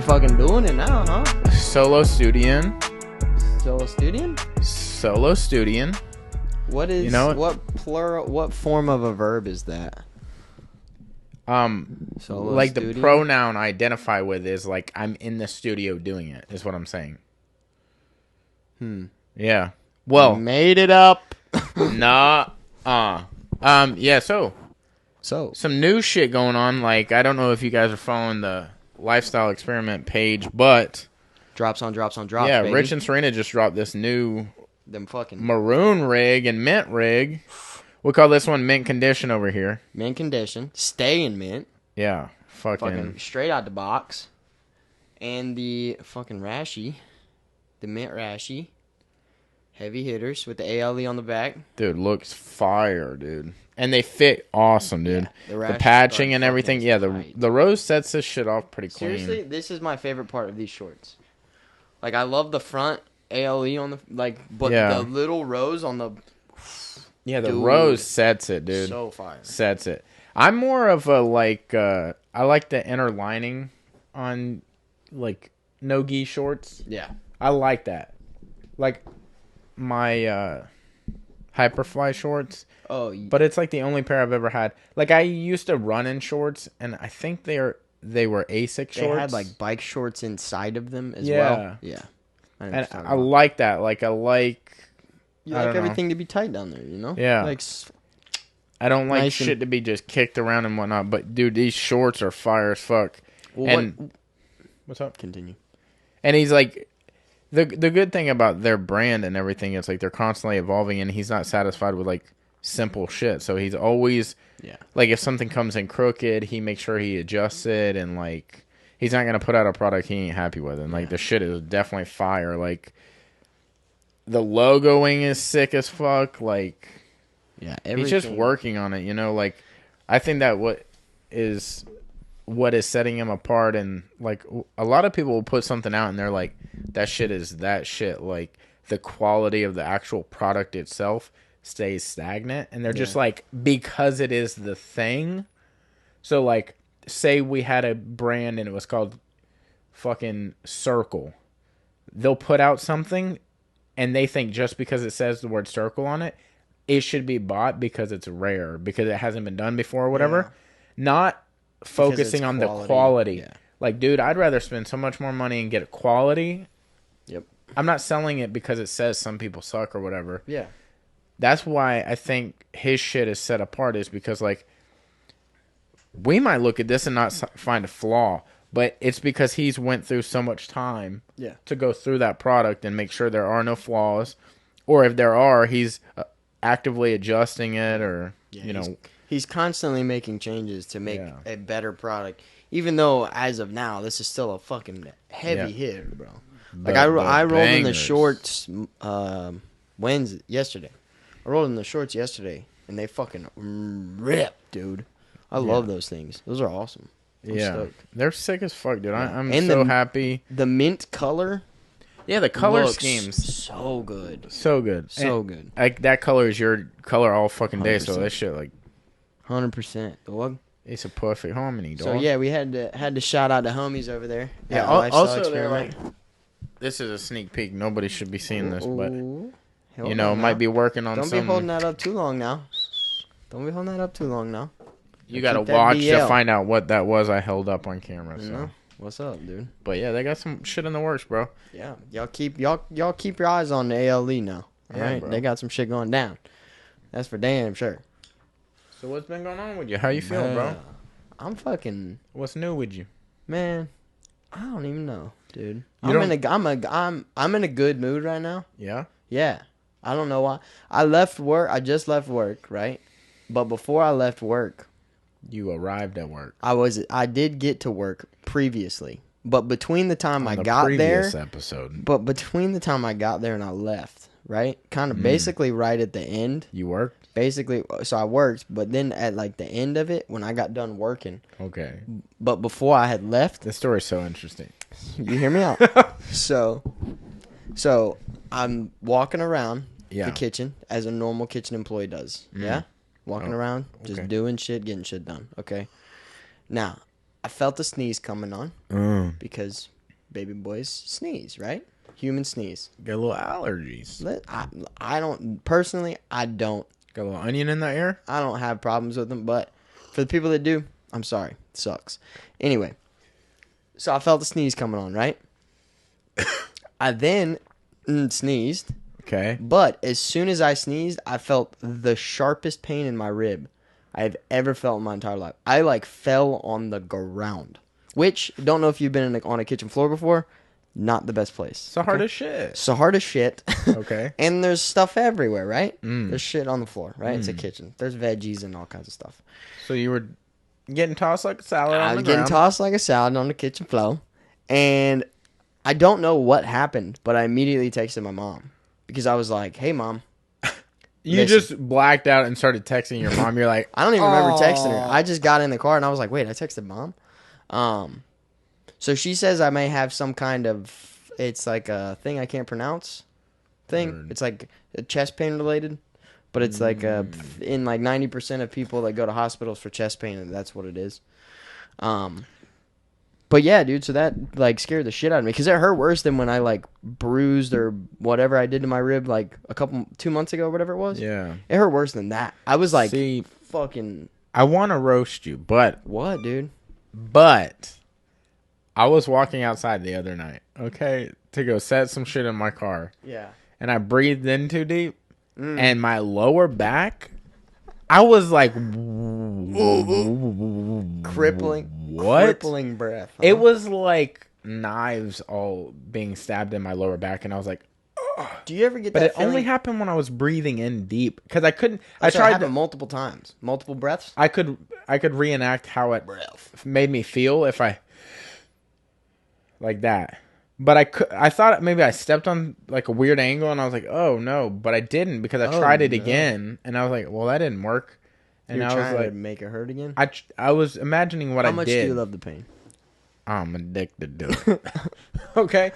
We fucking doing it now, huh? Solo Studian. Solo Studian? Solo Studian. What is, You know, what form of a verb is that? Solo like studian? the pronoun I identify with is like I'm in the studio doing it, is what I'm saying. Yeah. Well, Made it up. nah. Yeah, so So, some new shit going on. Like, I don't know if you guys are following the Lifestyle Experiment page, but drops on drops, yeah, baby. Rich and Serena just dropped this new Them fucking maroon rig and mint rig. We'll call this one mint condition over here. mint condition. Stay in mint. Yeah, Fucking straight out the box. And the fucking Rashi. The mint Rashi. Heavy hitters with the ALE on the back. dude, looks fire, dude. And they fit awesome, dude. Yeah, the Rashi patching and fucking everything. is Yeah, tight. the rose sets this shit off pretty clean. Seriously, this is my favorite part of these shorts. Like, I love the front ALE on the, like, but Yeah. the little rose on the, Yeah, the dude, rose sets it, dude. so fire. Sets it. I'm more of a, like, I like the inner lining on, like, no-gi shorts. Yeah. I like that. Like, my Hyperfly shorts. Oh, But it's, like, the only pair I've ever had. Like, I used to run in shorts, and I think they were ASIC they shorts. had, like, bike shorts inside of them as Yeah. well. Yeah. And I like that. Like, I like... You I like don't know. everything to be tight down there, you know? Yeah. Like, I don't like Nice and- shit to be just kicked around and whatnot, but dude, these shorts are fire as fuck. well, And what's up? Continue. And he's like, the good thing about their brand and everything is like they're constantly evolving, and he's not satisfied with like simple shit. So he's always like, if something comes in crooked, he makes sure he adjusts it, and like he's not gonna put out a product he ain't happy with. And like the shit is definitely fire. Like the logoing is sick as fuck. Like. Yeah, He's just working on it, you know. Like, I think that what is setting him apart, and like a lot of people will put something out and they're like, that shit is that shit. Like the quality of the actual product itself stays stagnant, and they're just like, because it is the thing. So like, say we had a brand and it was called fucking Circle. They'll put out something, and they think just because it says the word Circle on it, it should be bought because it's rare, because it hasn't been done before or whatever. Not focusing on the quality. Yeah. Like, dude, I'd rather spend so much more money and get quality. Yep. I'm not selling it because it says some people suck or whatever. Yeah. That's why I think his shit is set apart, is because, like, we might look at this and not find a flaw, but it's because he's went through so much time to go through that product and make sure there are no flaws. Or if there are, he's actively adjusting it, or you know, he's constantly making changes to make a better product, even though as of now this is still a fucking heavy hit, bro. Like I rolled in the shorts yesterday. I rolled in the shorts yesterday, and they fucking rip, dude. I love those things. Those are awesome. I'm stoked. They're sick as fuck, dude. I'm And so happy. The mint color. Yeah, the color looks schemes so good. so good, So good. Like that color is your color all fucking day. So 100%. that shit, like, 100%. Dog. it's a perfect harmony, dog. So yeah, we had to shout out the homies over there. Yeah. at Lifestyle Also, they're like, Experiment. this is a sneak peek. Nobody should be seeing this, but Ooh. you Hold know, on might now. be working on Don't some. be holding that up too long now. Don't be holding that up too long now. You gotta Keep that watch BL. to find out what that was. I held up on camera. So. You know? What's up, dude? But yeah, they got some shit in the works, bro. Yeah, y'all keep your eyes on the ALE now. All Yeah, right, bro. they got some shit going down. That's for damn sure. So what's been going on with you? How you feel, bro? I'm fucking What's new with you? man. I don't even know, dude. You I'm in a good mood right now. Yeah. Yeah, I don't know why. I just left work, right? But before I left work, You arrived at work. I did get to work previously, but between the time I got previous there, episode. but between the time I got there and I left, right, kind of basically right at the end, You worked? basically. So I worked, but then at like the end of it, when I got done working, Okay. but before I had left, This story's so interesting. you hear me out. So I'm walking around the kitchen as a normal kitchen employee does. Yeah. Walking around, just okay. doing shit, getting shit done. Okay. Now, I felt a sneeze coming on because baby boys sneeze, right? Human sneeze. Got a little allergies. I don't personally. I don't. Got a little onion in the air. I don't have problems with them, but for the people that do, I'm sorry. It sucks. Anyway, so I felt a sneeze coming on, right? I then sneezed. Okay. But as soon as I sneezed, I felt the sharpest pain in my rib I've ever felt in my entire life. I like fell on the ground, which don't know if you've been on a kitchen floor before. Not the best place. It's hard as shit. It's hard as shit. Okay. And there's stuff everywhere, right? There's shit on the floor, right? It's a kitchen. There's veggies and all kinds of stuff. So you were getting tossed like a salad on the ground. I was getting tossed like a salad on the kitchen floor. And I don't know what happened, but I immediately texted my mom. Because I was like, hey, Mom. You just blacked out and started texting your mom. You're like, I don't even remember texting her. I just got in the car and I was like, wait, I texted Mom? So she says I may have some kind of, it's like a thing I can't pronounce thing. It's like chest pain related. But it's like in like 90% of people that go to hospitals for chest pain, that's what it is. But yeah, dude, so that like scared the shit out of me because it hurt worse than when I like bruised or whatever I did to my rib like 2 months ago or whatever it was. Yeah. It hurt worse than that. I was like, see, fucking. I want to roast you, but. What, dude? But I was walking outside the other night, okay, to go set some shit in my car. Yeah. And I breathed in too deep, and my lower back, I was like, crippling breath. Huh? It was like knives all being stabbed in my lower back, and I was like, ugh. Do you ever get that? But it feeling? only happened when I was breathing in deep because I couldn't. I tried to multiple times, multiple breaths. I could reenact how it made me feel if I like that. But I thought maybe I stepped on like a weird angle and I was like, oh no, but I didn't because I tried it again and I was like, well, that didn't work. And You're I was trying like, to make it hurt again. I was imagining what I did. How much do you love the pain? I'm addicted to it. Okay.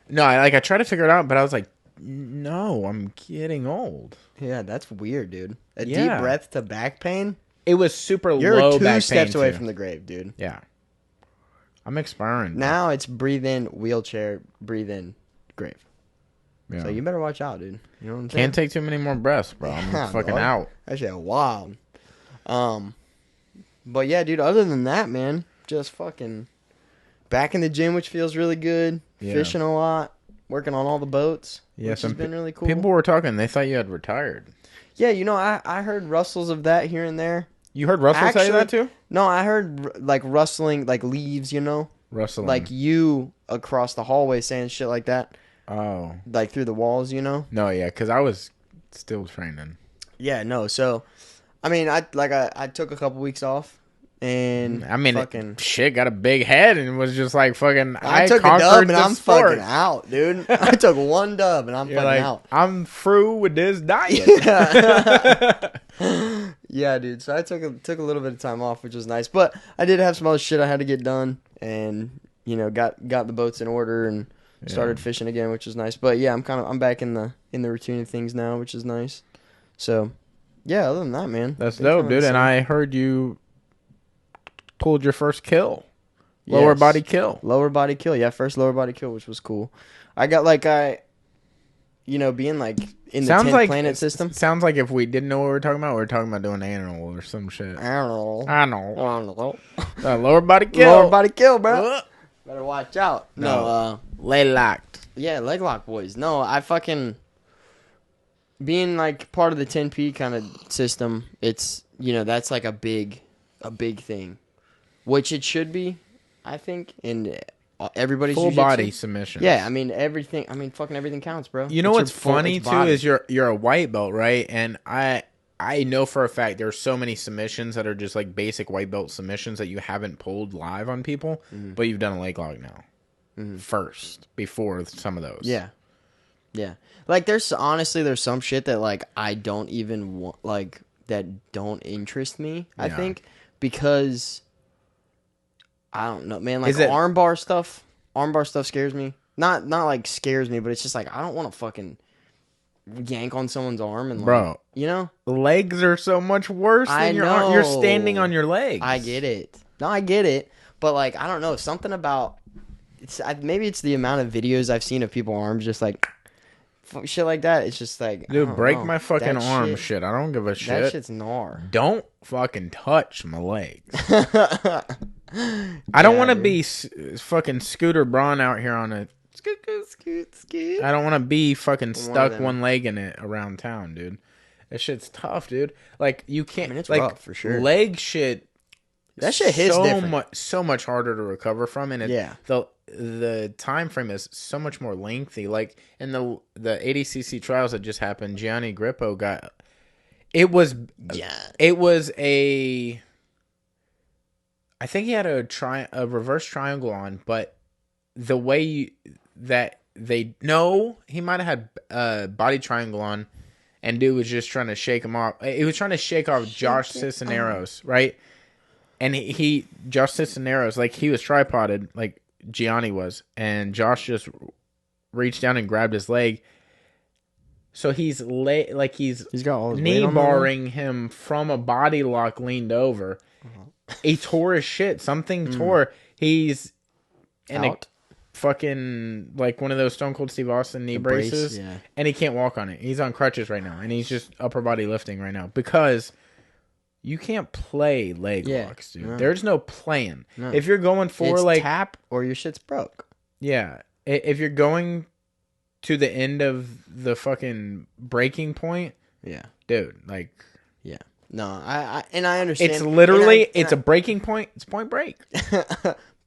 No, I tried to figure it out, but I was like, no, I'm getting old. Yeah, that's weird, dude. Deep breath to back pain. It was super You're low back pain. You're 2 steps away from the grave, dude. Yeah. I'm expiring. Now it's breathe in, wheelchair, breathe in, grave. Yeah. So you better watch out, dude. You know what I'm saying? Can't take too many more breaths, bro. I'm fucking out. That shit wild. But yeah, dude, other than that, man, just fucking back in the gym, which feels really good. Yeah. Fishing a lot. Working on all the boats. Yeah, which has been really cool. People were talking. They thought you had retired. Yeah, you know, I heard rustles of that here and there. You heard Russell say that too? No, I heard like rustling, like leaves, you know? Rustling. Like you across the hallway saying shit like that. Oh. Like through the walls, you know? No, yeah, because I was still training. Yeah, no, so, I mean, I took a couple weeks off. And I mean, shit, got a big head and was just like fucking. I took a dub and I'm fucking out, dude. I took one dub and I'm fucking out. I'm through with this diet. Yeah, dude. So I took a little bit of time off, which was nice. But I did have some other shit I had to get done, and you know, got the boats in order and started fishing again, which was nice. But yeah, I'm back in the routine of things now, which is nice. So yeah, other than that, man, that's dope, dude. And I heard you pulled your first kill. Lower body kill. Yeah, first lower body kill, which was cool. I got being like in the 10th planet system. Sounds like if we didn't know what we were talking about doing anal or some shit. Anal. Lower body kill. Lower body kill, bro. Better watch out. No, leg locked. Yeah, leg lock boys. No, I fucking being like part of the 10P kind of system. It's that's like a big thing. Which it should be, I think, in everybody's full body submission. Yeah, I mean everything. I mean fucking everything counts, bro. You know what's funny too is you're a white belt, right? And I know for a fact there are so many submissions that are just like basic white belt submissions that you haven't pulled live on people, but you've done a leg lock now first before some of those. Yeah. Like there's some shit that like I don't even want, like that don't interest me. I think because. I don't know, man. Like armbar stuff scares me. Not like scares me, but it's just like I don't want to fucking yank on someone's arm and like, bro, legs are so much worse than your arm. You're standing on your legs. I get it. No, I get it. But like, I don't know, something about maybe it's the amount of videos I've seen of people arms just like shit like that. It's just like, Dude, I don't break know. my fucking That arm, shit. I don't give a That shit. shit's gnar. Don't fucking touch my legs. I don't want to be fucking Scooter Braun out here on a Scoot. I don't want to be fucking stuck one leg in it around town, dude. That shit's tough, dude. Like, you can't. I mean, it's like, rough, for sure. Leg shit. That shit hits different. So much harder to recover from, and Yeah. the time frame is so much more lengthy. Like in the ADCC trials that just happened, Gianni Grippo got. It was a. I think he had a reverse triangle on, but the way that he might have had a body triangle on, and dude was just trying to shake him off. He was trying to shake off Josh Cisneros, right? And Josh Cisneros, like, he was tripoded, like Gianni was, and Josh just reached down and grabbed his leg. So he's got all his knee barring him from a body lock leaned over. He tore his shit. Something tore. He's in a fucking, like, one of those Stone Cold Steve Austin knee braces, and he can't walk on it. He's on crutches right now, and he's just upper body lifting right now because you can't play leg locks, dude. No. There's no playing. No. If you're going for it's like tap or your shit's broke. Yeah, if you're going to the end of the fucking breaking point, dude, like, no, I understand. It's literally a breaking point. It's point break.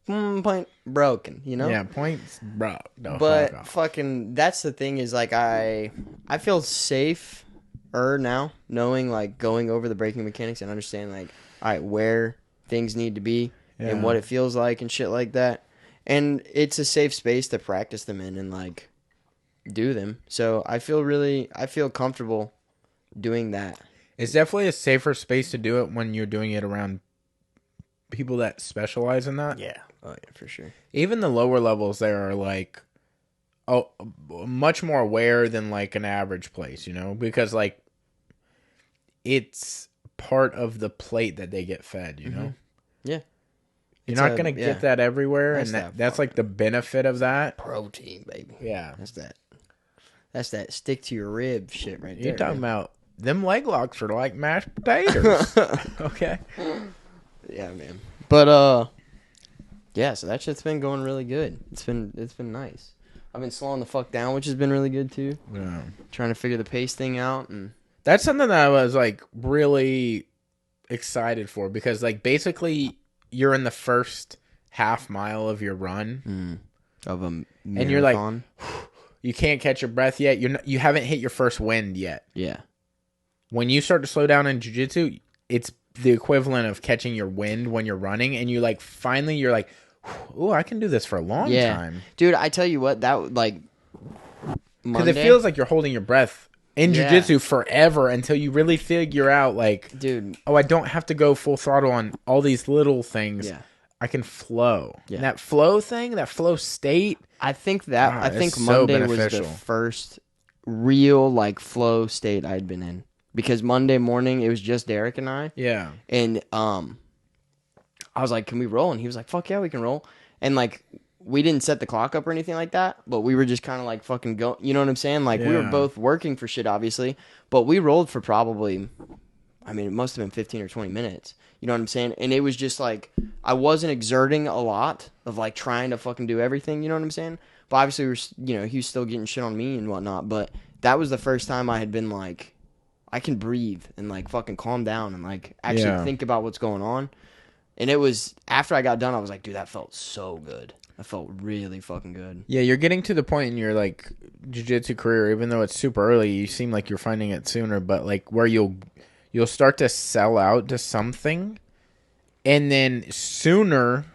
Point broken, you know? Yeah, points broke. No, but fucking, that's the thing is, like, I feel safer now knowing, like, going over the braking mechanics and understanding, like, all right, where things need to be and what it feels like and shit like that. And it's a safe space to practice them in and, like, do them. So I feel comfortable doing that. It's definitely a safer space to do it when you're doing it around people that specialize in that. Yeah. Oh, yeah, for sure. Even the lower levels there are, like, much more aware than, like, an average place, you know? Because, like, it's part of the plate that they get fed, you know? Yeah. You're not going to get that everywhere, and that's like, the benefit of that. Protein, baby. Yeah. That's that stick to your rib shit right there. You're talking about them leg locks are like mashed potatoes. Okay. Yeah, man. But yeah, so that shit's been going really good. It's been nice. I've been slowing the fuck down, which has been really good too. Yeah. Trying to figure the pace thing out, and that's something that I was, like, really excited for because, like, basically you're in the first half mile of your run of a marathon. And you're like, you can't catch your breath yet. You haven't hit your first wind yet. Yeah. When you start to slow down in jiu-jitsu, it's the equivalent of catching your wind when you're running, and you, like, finally you're like, oh, I can do this for a long time. Dude, I tell you what, that, like, because it feels like you're holding your breath in jiu-jitsu forever until you really figure out, like, dude, I don't have to go full throttle on all these little things. Yeah. I can flow. Yeah. And that flow thing, that flow state. I think Monday was the first real, like, flow state I'd been in. Because Monday morning, it was just Derek and I. Yeah. And I was like, can we roll? And he was like, fuck yeah, we can roll. And, like, we didn't set the clock up or anything like that, but we were just kind of, like, fucking going. You know what I'm saying? Like, we were both working for shit, obviously. But we rolled for probably, I mean, it must have been 15 or 20 minutes. You know what I'm saying? And it was just, like, I wasn't exerting a lot of, like, trying to fucking do everything. You know what I'm saying? But obviously, he was still getting shit on me and whatnot. But that was the first time I had been, like, I can breathe and, like, fucking calm down and, like, actually think about what's going on. And it was, after I got done, I was like, dude, that felt so good. That felt really fucking good. Yeah, you're getting to the point in your, like, jiu-jitsu career, even though it's super early, you seem like you're finding it sooner, but, like, where you'll start to sell out to something, and then sooner,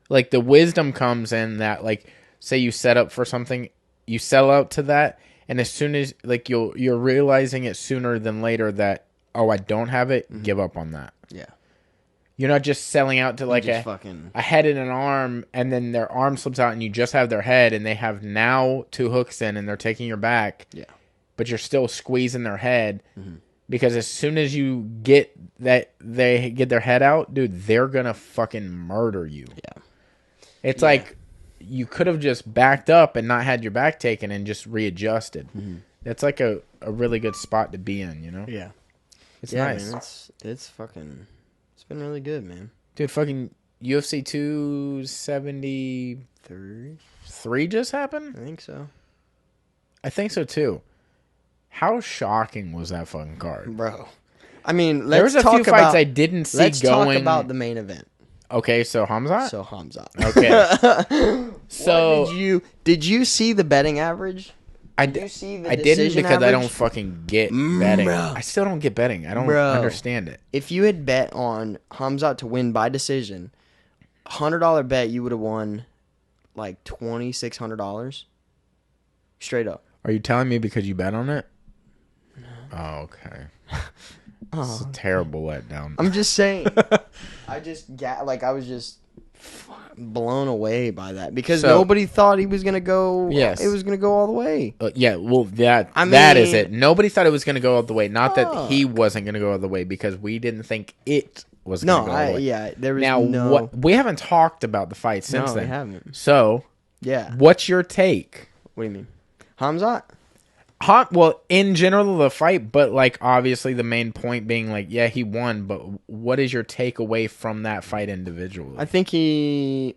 like, the wisdom comes in that, like, say you set up for something, you sell out to that, and as soon as, like, you're realizing it sooner than later that, oh, I don't have it, give up on that. Yeah. You're not just selling out to, like, a head and an arm, and then their arm slips out, and you just have their head, and they have now 2 hooks in, and they're taking your back. Yeah. But you're still squeezing their head, because as soon as you get that, they get their head out, dude, they're gonna fucking murder you. Yeah. It's like you could have just backed up and not had your back taken and just readjusted. Mm-hmm. That's like a really good spot to be in, you know? Yeah. It's nice. Man, it's fucking, it's been really good, man. Dude, fucking UFC 273 just happened? I think so. I think so too. How shocking was that fucking card? Bro. I mean, there was a few fights I didn't see let's going. Let's talk about the main event. Okay, so Hamzat? So Hamzat. Okay. So did you see the betting average? I didn't because average? I don't fucking get betting. Bro. I still don't get betting. I don't understand it. If you had bet on Hamzat to win by decision, $100 bet, you would have won like $2,600. Straight up. Are you telling me because you bet on it? No. Oh, okay. It's a terrible letdown. I'm just saying. I was just blown away by that because nobody thought he was gonna go. Yes, it was gonna go all the way. Yeah, well, that is it. Nobody thought it was gonna go all the way. Not that he wasn't gonna go all the way because we didn't think it was gonna go all the way. Yeah, there was we haven't talked about the fight since then. We haven't. So yeah, what's your take? What do you mean, Hamzat? Well, in general, the fight, but like obviously the main point being like, yeah, he won, but what is your takeaway from that fight individually? I think is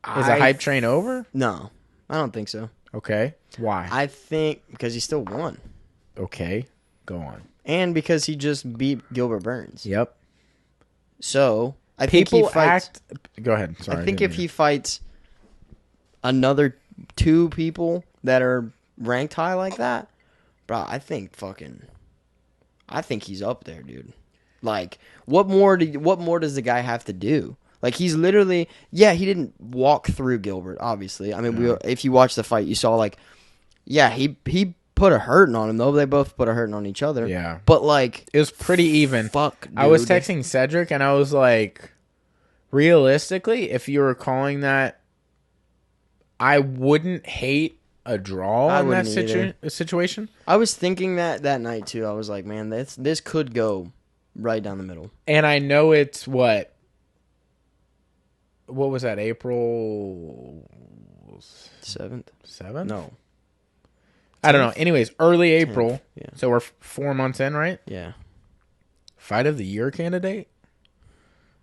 a hype train over? No, I don't think so. Okay, why? I think because he still won. Okay, go on. And because he just beat Gilbert Burns. Yep. So I think he fights. Go ahead. Sorry. I think if he fights another two people that are ranked high like that. Bro, I think he's up there, dude. Like, what more does the guy have to do? Like, he's literally, he didn't walk through Gilbert, obviously. I mean, if you watch the fight, you saw, like, he put a hurting on him, though. They both put a hurting on each other. Yeah. But, like, it was pretty even. Fuck, dude. I was texting Cedric, and I was like, realistically, if you were calling that, I wouldn't hate a draw in that situation. I was thinking that night too. I was like, man, this could go right down the middle. And I know it's what was that? April 7th? No, I don't know. Anyways, early April. 10th, yeah. So we're 4 months in, right? Yeah. Fight of the year candidate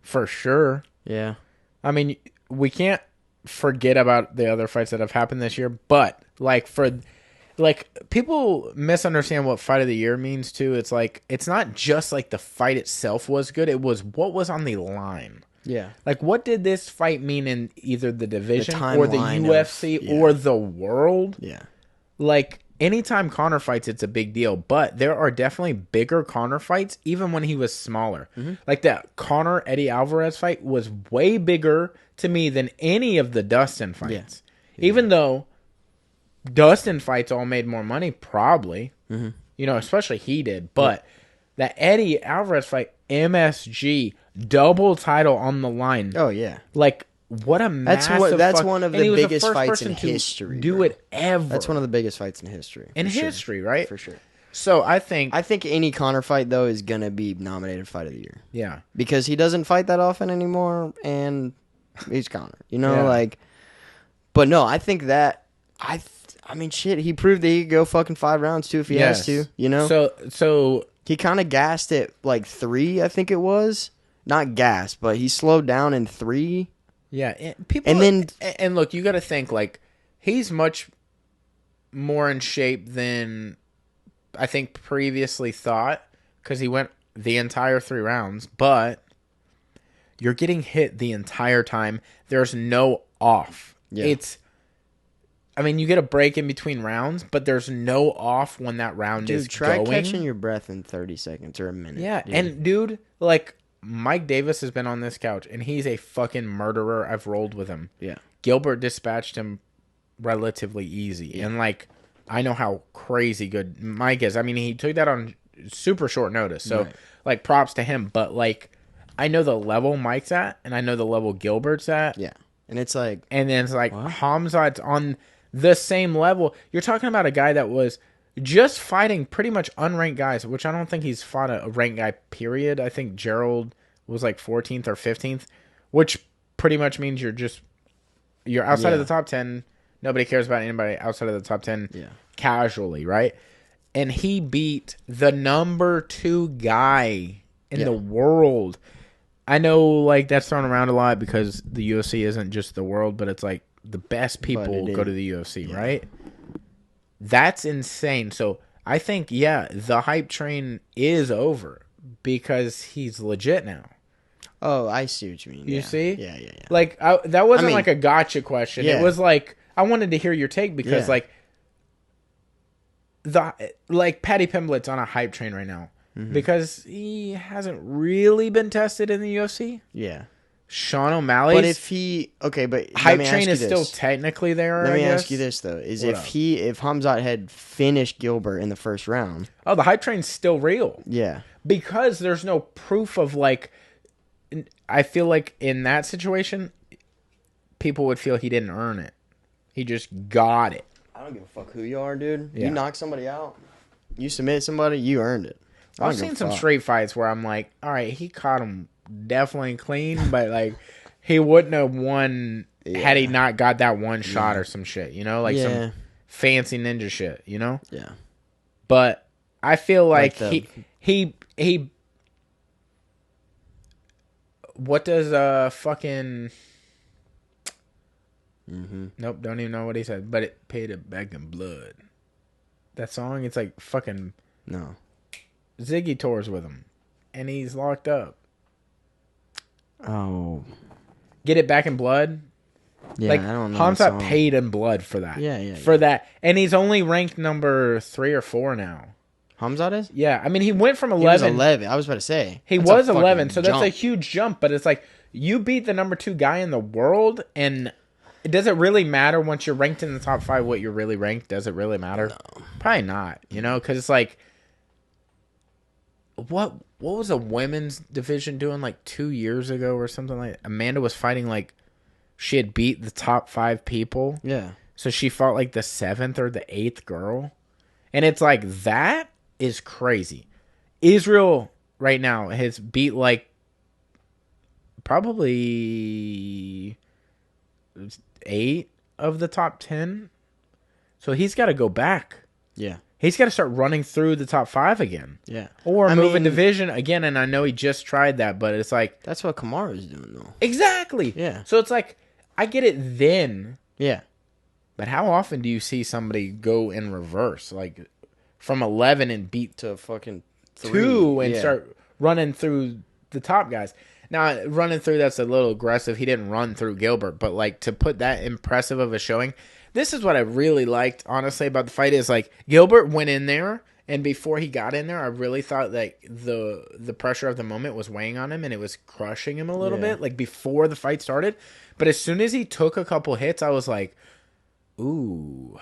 for sure. Yeah. I mean, we can't forget about the other fights that have happened this year, but people misunderstand what fight of the year means too. It's like it's not just like the fight itself was good, it was what was on the line. Yeah. Like what did this fight mean in either the division or the UFC or the world? Yeah. Like anytime Conor fights, it's a big deal, but there are definitely bigger Conor fights even when he was smaller. Mm-hmm. Like that Conor Eddie Alvarez fight was way bigger to me than any of the Dustin fights. Yeah. Even though Dustin fights all made more money, probably. Mm-hmm. You know, especially he did. But that Eddie Alvarez fight, MSG, double title on the line. Oh, yeah. Like, what a massive... That's one of the biggest fights in history. Do it ever. That's one of the biggest fights in history. In history, right? For sure. So, I think any Conor fight, though, is going to be nominated Fight of the Year. Yeah. Because he doesn't fight that often anymore, and he's Conor. You know, like... But no, I think that... I mean, shit, he proved that he could go fucking 5 rounds, too, if he has to, you know? So he kind of gassed it, like, 3, I think it was. Not gassed, but he slowed down in 3. Yeah, and look, you got to think, like, he's much more in shape than I think previously thought, because he went the entire 3 rounds, but you're getting hit the entire time. There's no off. Yeah. I mean, you get a break in between rounds, but there's no off when that round is going. Try catching your breath in 30 seconds or a minute. Yeah, dude. Like, Mike Davis has been on this couch, and he's a fucking murderer. I've rolled with him. Yeah. Gilbert dispatched him relatively easy. Yeah. And, like, I know how crazy good Mike is. I mean, he took that on super short notice. So, like, props to him. But, like, I know the level Mike's at, and I know the level Gilbert's at. Yeah. And it's like... And then it's like, Hamzat's on the same level. You're talking about a guy that was just fighting pretty much unranked guys, which I don't think he's fought a ranked guy, period. I think Gerald was like 14th or 15th, which pretty much means you're just You're outside of the top 10. Nobody cares about anybody outside of the top 10 casually, right? And he beat the number 2 guy in the world. I know, like, that's thrown around a lot because the UFC isn't just the world, but it's like the best people go to the UFC, right? That's insane. So I think, the hype train is over because he's legit now. Oh, I see what you mean. You see? Yeah. Like, that wasn't like a gotcha question. It was like, I wanted to hear your take because, like Paddy Pimblett's on a hype train right now because he hasn't really been tested in the UFC. Yeah. Sean O'Malley. But if he but hype train is still technically there. Let me ask you this though: if Hamzat had finished Gilbert in the first round, the hype train's still real. Yeah. Because there's no proof of like. I feel like in that situation, people would feel he didn't earn it. He just got it. I don't give a fuck who you are, dude. You knock somebody out, you submit somebody, you earned it. I've seen some straight fights where I'm like, all right, he caught him definitely clean, but like he wouldn't have won had he not got that one shot or some shit, you know, like some fancy ninja shit, you know? Yeah. But I feel like he what does fucking nope, don't even know what he said, but it paid it back in blood. That song, it's like fucking no. Ziggy tours with him, and he's locked up. Oh, Get It Back in Blood. Yeah, like, I don't know. Hamzat paid in blood for that. For that, and he's only ranked number 3 or 4 now. Hamzat is? Yeah, I mean he went from 11. He was 11. I was about to say he was 11, so that's a huge jump. But it's like you beat the number 2 guy in the world, and does it really matter once you're ranked in the top 5 what you're really ranked? Does it really matter? No. Probably not. You know, because it's like. What was a women's division doing like 2 years ago or something like that? Amanda was fighting like she had beat the top 5 people. Yeah. So she fought like the 7th or the 8th girl. And it's like that is crazy. Israel right now has beat like probably 8 of the top 10. So he's got to go back. Yeah. He's got to start running through the top 5 again. Yeah. Or move a division again, and I know he just tried that, but it's like... That's what Kamaru's doing, though. Exactly! Yeah. So it's like, I get it then. Yeah. But how often do you see somebody go in reverse? Like, from 11 and beat to fucking 2 and start running through the top guys. Now, running through, that's a little aggressive. He didn't run through Gilbert, but like to put that impressive of a showing... This is what I really liked, honestly, about the fight is like Gilbert went in there, and before he got in there, I really thought like the pressure of the moment was weighing on him, and it was crushing him a little bit, like before the fight started. But as soon as he took a couple hits, I was like, "Ooh,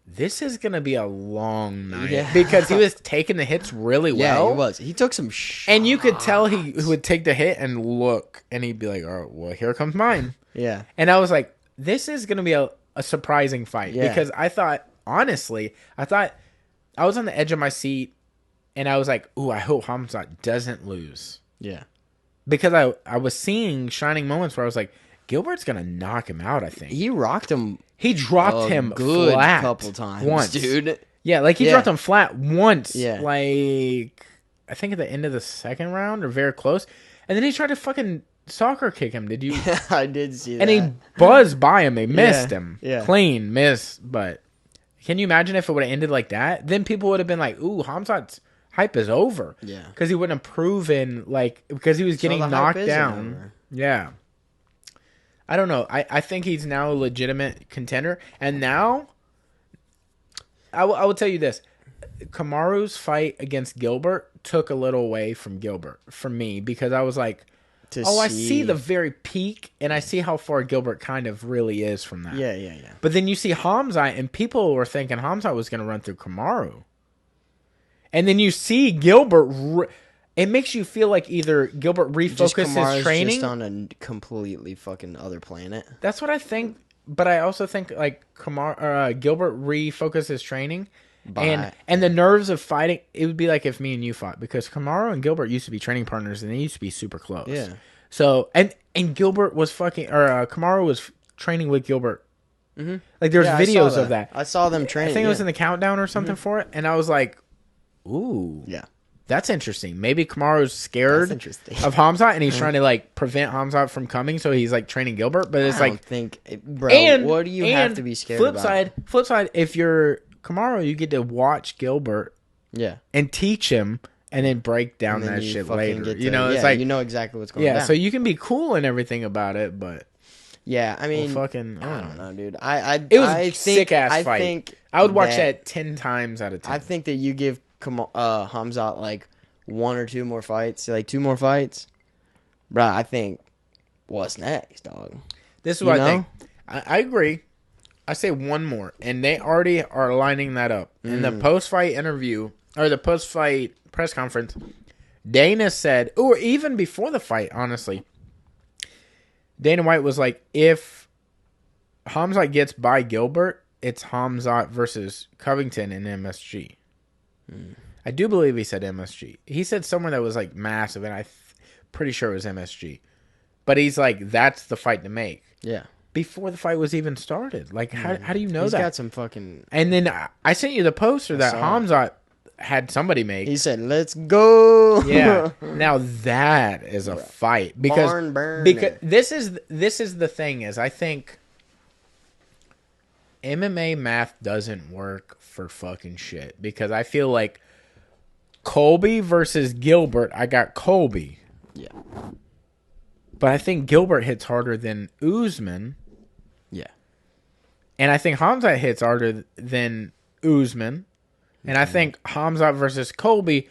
this is gonna be a long night," because he was taking the hits really well. Yeah, he was. He took some shots. And you could tell he would take the hit and look, and he'd be like, "Oh, well, here comes mine." Yeah, and I was like, "This is gonna be a surprising fight," because I thought, honestly, I was on the edge of my seat, and I was like, "Ooh, I hope Hamzat doesn't lose." Yeah, because I was seeing shining moments where I was like, Gilbert's gonna knock him out. I think he rocked him. He dropped him good flat couple times once, dude. Yeah, like he dropped him flat once. Yeah, like I think at the end of the second round or very close, and then he tried to fucking soccer kick him. Did you? I did see that. And he buzzed by him. They missed him. Yeah. Clean miss. But can you imagine if it would have ended like that? Then people would have been like, ooh, Hamzat's hype is over. Yeah. Because he wouldn't have proven, like, because he was getting knocked down. Yeah. I don't know. I think he's now a legitimate contender. And now, I will tell you this. Kamaru's fight against Gilbert took a little away from Gilbert for me because I was like, I see the very peak, and I see how far Gilbert kind of really is from that. Yeah. But then you see Hamzat, and people were thinking Hamzat was going to run through Kamaru. And then you see Gilbert, it makes you feel like either Gilbert refocused his training. Just on a completely fucking other planet. That's what I think, but I also think like Gilbert refocused his training. And the nerves of fighting, it would be like if me and you fought, because Kamaru and Gilbert used to be training partners and they used to be super close. Yeah. So and Gilbert was fucking Kamaru was training with Gilbert. Mm-hmm. Like there's Yeah, I saw videos of that. I saw them training. I think it was in the countdown or something for it, and I was like, "Ooh, Yeah, that's interesting." Maybe Kamaru's scared that's interesting. of Hamzat, and he's trying to like prevent Hamzat from coming, so he's like training Gilbert. But it's I like, don't think, bro. What do you have to be scared flip about? Flip side. If you're Kamaru, you get to watch Gilbert Yeah, and teach him, and then break down and then that you shit fucking later. get You to- know, yeah, it's like you know exactly what's going on. so you can be cool and everything about it, but Yeah, I mean, fucking, I don't know, dude. It was I a think, sick-ass fight. think I would watch that 10 times out of 10. I think that you give Hamzat like 1 or 2 more fights, like 2 more fights, bro. I think what's next, dog? This is what I think. I agree. I say one more, and they already are lining that up. In the post-fight interview, or the post-fight press conference, Dana said, or even before the fight, honestly, Dana White was like, if Hamzat gets by Gilbert, it's Hamzat versus Covington in MSG. I do believe he said MSG. He said somewhere that was like massive, and I'm pretty sure it was MSG. But he's like, that's the fight to make. Yeah. Before the fight was even started. Like, how do you know He's that? got some fucking. And then I sent you the poster that Hamzat had somebody make. He said, "Let's go." Yeah. Now that is a fight because Barn burner. this is the thing is I think MMA math doesn't work for fucking shit because I feel like Colby versus Gilbert, I got Colby. Yeah. But I think Gilbert hits harder than Usman. Yeah. And I think Hamzat hits harder than Usman. And I think Hamzat versus Colby,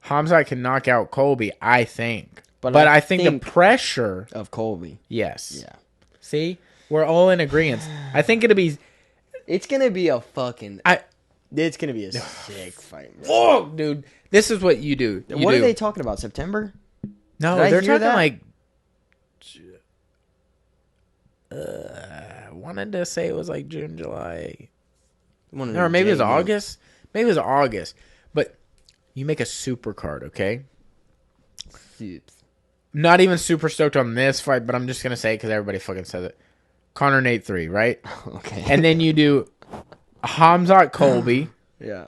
Hamzat can knock out Colby, I think. But I think the pressure of Colby. Yes. Yeah. See? We're all in agreement. I think it'll be... It's going to be a fucking... It's going to be a sick fight. Whoa, dude. This is what you do. What are they talking about? September? No, they're talking like... I wanted to say it was like June, July... Or maybe it was August. Maybe it was August. But you make a super card, okay? Not even super stoked on this fight, but I'm just going to say it because everybody fucking says it. Conor Nate 3, right? Okay. And then you do Hamzat Colby. Yeah.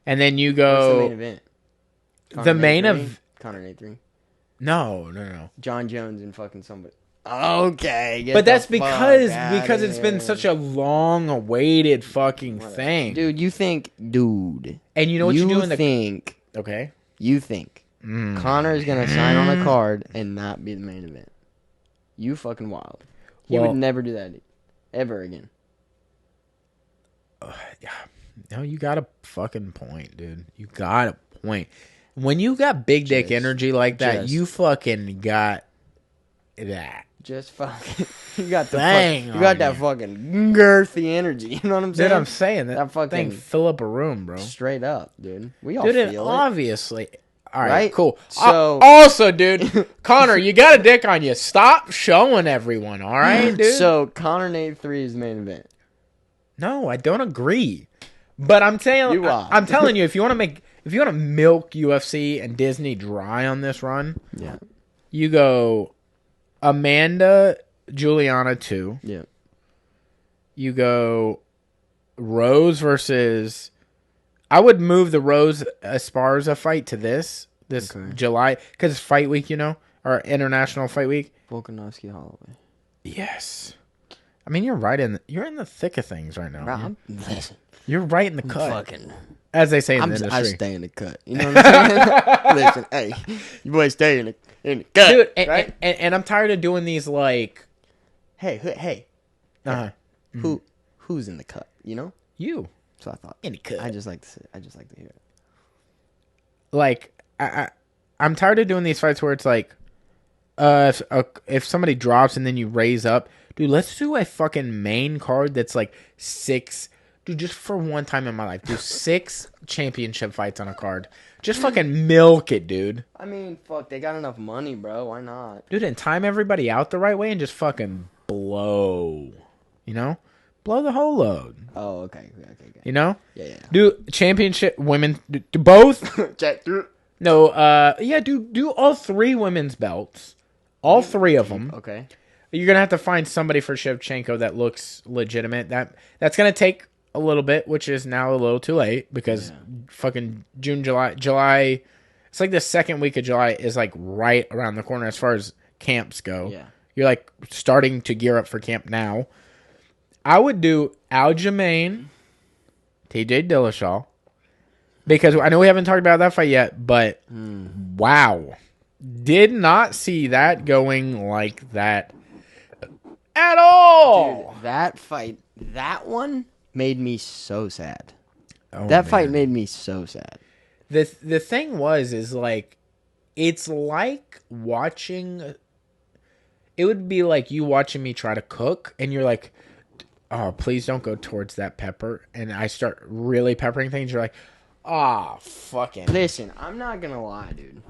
And then you go... What's the main event? The main event... Conor Nate 3. No. John Jones and fucking somebody. Okay, but that's because it's been such a long awaited fucking thing, dude. You think, and you know what you do in the think? Okay, you think Conor is gonna sign on a card and not be the main event? You fucking wild. He would never do that ever again. No, you got a fucking point, dude. You got a point. When you got big dick energy like that, you fucking got that. Just fucking, you got the you got that fucking girthy energy. You know what I'm saying? Dude, I'm saying that fucking thing fill up a room, bro. Straight up, dude. We all feel it. Obviously. All right, cool. So also, dude, Conor, you got a dick on you. Stop showing everyone. All right, dude. So Conor Nate 3 is the main event. No, I don't agree. But I'm telling you, if you want to milk UFC and Disney dry on this run, yeah, you go Amanda Juliana 2. Yeah. You go Rose versus... I would move the Rose Esparza fight to this July. Because it's fight week, you know? Or international fight week. Volkanovski Holloway. Yes. I mean, you're in the thick of things right now. Bro, listen. You're right in the cut. Fucking... As they say in the industry. I stay in the cut. You know what I'm saying? Listen, hey, you boys stay in the cut. Dude, right? and I'm tired of doing these like... Hey. Who's in the cut, you know? You. So I thought. In the cut. I just like to hear it. Like, I'm tired of doing these fights where it's like, if somebody drops and then you raise up, dude, let's do a fucking main card that's like 6... Dude, just for one time in my life, do 6 championship fights on a card. Just fucking milk it, dude. I mean, fuck, they got enough money, bro. Why not? Dude, and time everybody out the right way and just fucking blow. You know? Blow the whole load. Oh, okay. You know? Yeah. Do championship women, do both? Chat through. No, do all 3 women's belts. All 3 of them. Okay. You're gonna have to find somebody for Shevchenko that looks legitimate. That's gonna take a little bit, which is now a little too late because fucking June, July. It's like the second week of July is like right around the corner as far as camps go. Yeah. You're like starting to gear up for camp now. I would do Aljamain, TJ Dillashaw, because I know we haven't talked about that fight yet, but wow. Did not see that going like that at all. Dude, that fight, that one made me so sad. Oh, that fight made me so sad. The thing is like, it's like watching. It would be like you watching me try to cook, and you're like, "Oh, please don't go towards that pepper." And I start really peppering things. You're like, "Ah, fucking." Listen, I'm not gonna lie, dude.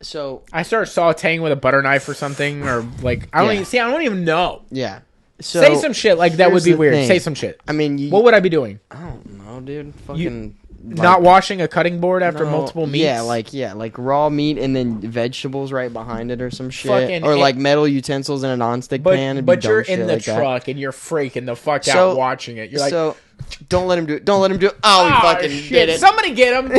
So I start sautéing with a butter knife or something, or like I don't even know. Yeah. So say some shit like that would be weird. Say some shit. I mean, what would I be doing? I don't know, dude. Fucking. Not washing a cutting board after multiple meats? Yeah, like raw meat and then vegetables right behind it or some shit. Fucking or like metal utensils in a nonstick pan. But you're in the truck and you're freaking the fuck out watching it. You're like, so don't let him do it. Don't let him do it. Oh, he fucking did it. Somebody get him.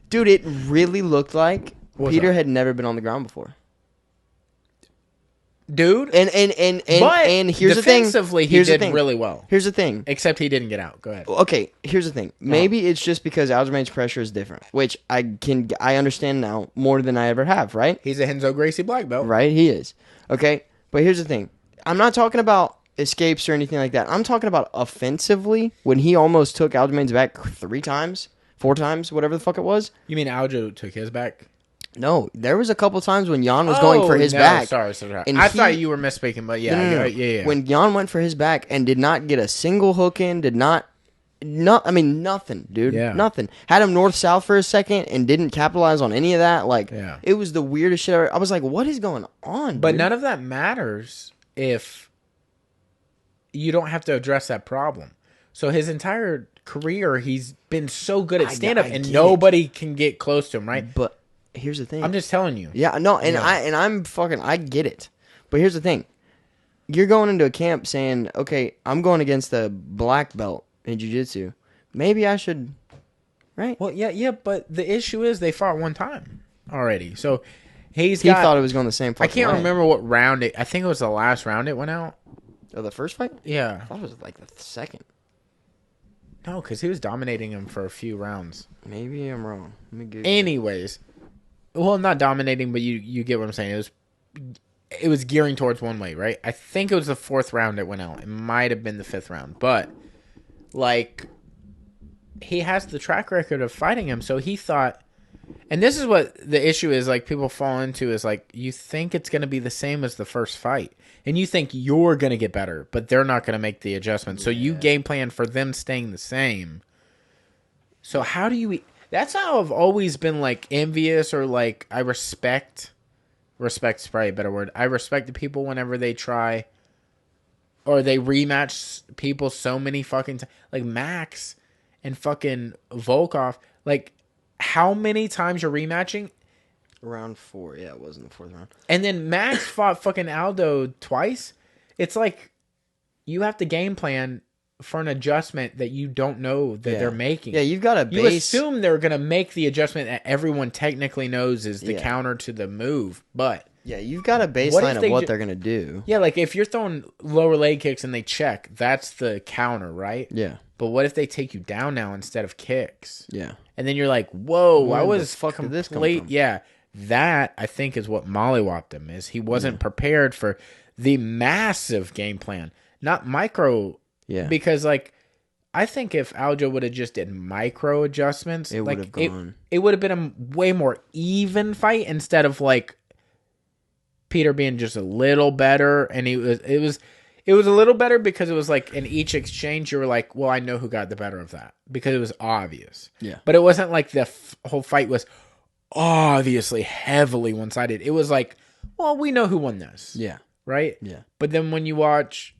Dude, it really looked like Peter up? had never been on the ground before. Dude, and here's the thing. Defensively, he did really well. Here's the thing. Except he didn't get out. Go ahead. Okay, here's the thing. Maybe it's just because Aljamain's pressure is different, which I understand now more than I ever have. Right? He's a Renzo Gracie black belt. Right? He is. Okay, but here's the thing. I'm not talking about escapes or anything like that. I'm talking about offensively when he almost took Aljamain's back 3 times, 4 times, whatever the fuck it was. You mean Aljo took his back? No, there was a couple times when Jan was going for his back. Sorry. And I thought you were misspeaking, but yeah. When Jan went for his back and did not get a single hook in, nothing, dude. Yeah. Nothing. Had him north-south for a second and didn't capitalize on any of that. Like, it was the weirdest shit ever. I was like, what is going on, But dude? none of that matters if you don't have to address that problem. So his entire career, he's been so good at stand-up, and nobody can get close to him, right? But here's the thing. I'm just telling you. Yeah, no, and I get it. But here's the thing. You're going into a camp saying, okay, I'm going against the black belt in jiu-jitsu. Maybe I should, right? Well, yeah, but the issue is they fought one time already. So he thought it was going the same I can't remember what round I think it was the last round it went out. Oh, the first fight? Yeah. I thought it was like the second. No, because he was dominating him for a few rounds. Maybe I'm wrong. Anyways. Well, not dominating, but you get what I'm saying. It was gearing towards one way, right? I think it was the 4th round it went out. It might have been the 5th round. But, like, he has the track record of fighting him, so he thought... And this is what the issue is, like, people fall into is, like, you think it's going to be the same as the first fight. And you think you're going to get better, but they're not going to make the adjustment. So you game plan for them staying the same. So how do you... That's how I've always been, like, envious or, like, I respect's probably a better word. I respect the people whenever they try or they rematch people so many fucking times. Like, Max and fucking Volkov. Like, how many times you're rematching? Round 4. Yeah, it was in the 4th round. And then Max fought fucking Aldo twice. It's like you have to game plan for an adjustment that you don't know that they're making. Yeah, you've got a base. You assume they're going to make the adjustment that everyone technically knows is the counter to the move, but... Yeah, you've got a baseline of what they're going to do. Yeah, like if you're throwing lower leg kicks and they check, that's the counter, right? Yeah. But what if they take you down now instead of kicks? Yeah. And then you're like, whoa, Where I the was fuck did this come from? Yeah, that, I think, is what mollywopped him, is he wasn't prepared for the massive game plan. Not micro... Yeah. Because, like... I think if Aljo would have just did micro adjustments, it would have gone. It would have been a way more even fight instead of like Peter being just a little better, and it was a little better because it was like in each exchange you were like, well, I know who got the better of that because it was obvious. Yeah, but it wasn't like the whole fight was obviously heavily one sided. It was like, well, we know who won this. Yeah, right. Yeah, but then when you watch,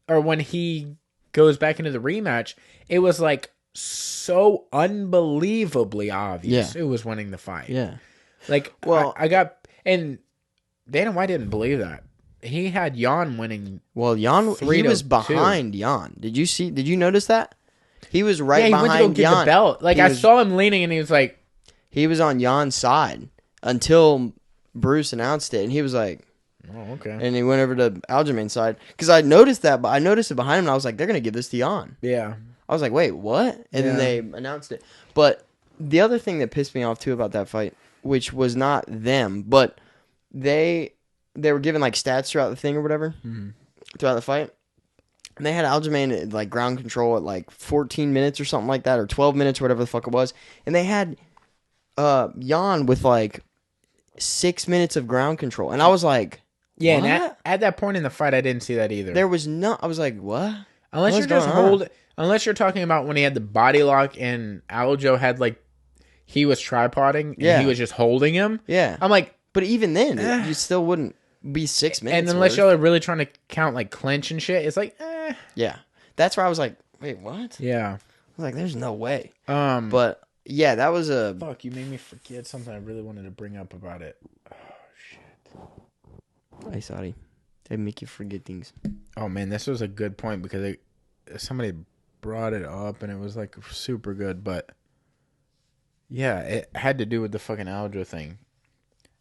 or when he goes back into the rematch, it was like so unbelievably obvious who was winning the fight. Yeah. Like, well, I got, and Dana White didn't believe that. he had Jan winning. Well, Jan, he was 3-2. behind Jan. Did you notice that? He was right Yeah, he behind went to go get Jan. the belt. Like, I saw him leaning, and he was like... He was on Jan's side until Bruce announced it, and he was like... Oh, okay. And he went over to Aljamain's side. Because I noticed that, but I noticed it behind him, and I was like, they're going to give this to Jan. Yeah. I was like, wait, what? And then they announced it. But the other thing that pissed me off, too, about that fight, which was not them, but they were given, like, stats throughout the thing or whatever, throughout the fight. And they had Aljamain at, like, ground control at, like, 14 minutes or something like that, or 12 minutes or whatever the fuck it was. And they had Jan with, like, 6 minutes of ground control. And I was like, yeah, what? and at that point in the fight, I didn't see that either. There was no... I was like, what? Unless you're just unless you're talking about when he had the body lock and Aljo had, like, he was tripoding and he was just holding him. Yeah. I'm like... But even then, you still wouldn't be 6 minutes. And unless y'all are really trying to count, like, clinch and shit, it's like, Yeah. That's where I was like, wait, what? Yeah. I was like, there's no way. But, yeah, that was a... Fuck, you made me forget something I really wanted to bring up about it. Oh, shit. Hey, sorry. They make you forget things. Oh, man, this was a good point because somebody brought it up and it was, like, super good. But, yeah, it had to do with the fucking Aljo thing.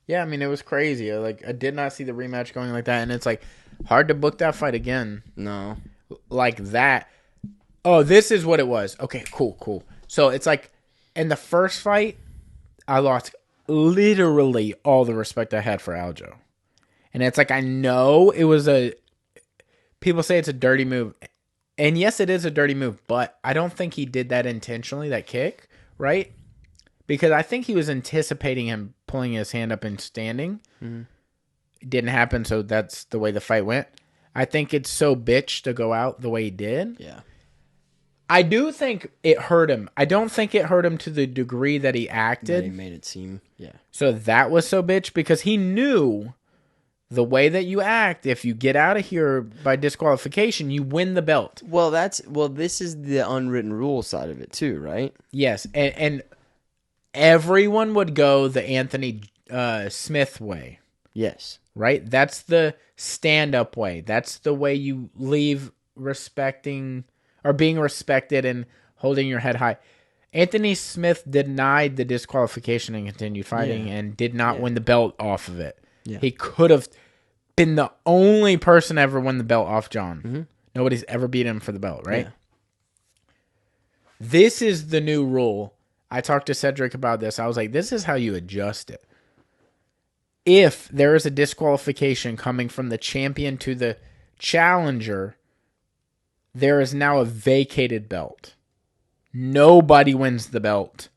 Yeah, I mean, it was crazy. I did not see the rematch going like that. And it's, like, hard to book that fight again. No. Like that. Oh, this is what it was. Okay, cool. So, it's like, in the first fight, I lost literally all the respect I had for Aljo. And it's like, I know it was people say it's a dirty move. And yes, it is a dirty move, but I don't think he did that intentionally, that kick, right? Because I think he was anticipating him pulling his hand up and standing. Mm-hmm. It didn't happen, so that's the way the fight went. I think it's so bitch to go out the way he did. Yeah. I do think it hurt him. I don't think it hurt him to the degree that he acted. That he made it seem, yeah. So that was so bitch because he knew the way that you act, if you get out of here by disqualification, you win the belt. Well, this is the unwritten rule side of it too, right? Yes, and everyone would go the Anthony Smith way. Yes. Right? That's the stand-up way. That's the way you leave respecting or being respected and holding your head high. Anthony Smith denied the disqualification and continued fighting and did not win the belt off of it. Yeah. He could have been the only person to ever win the belt off John. Mm-hmm. Nobody's ever beat him for the belt, right? Yeah. This is the new rule. I talked to Cedric about this. I was like, this is how you adjust it. If there is a disqualification coming from the champion to the challenger, there is now a vacated belt. Nobody wins the belt,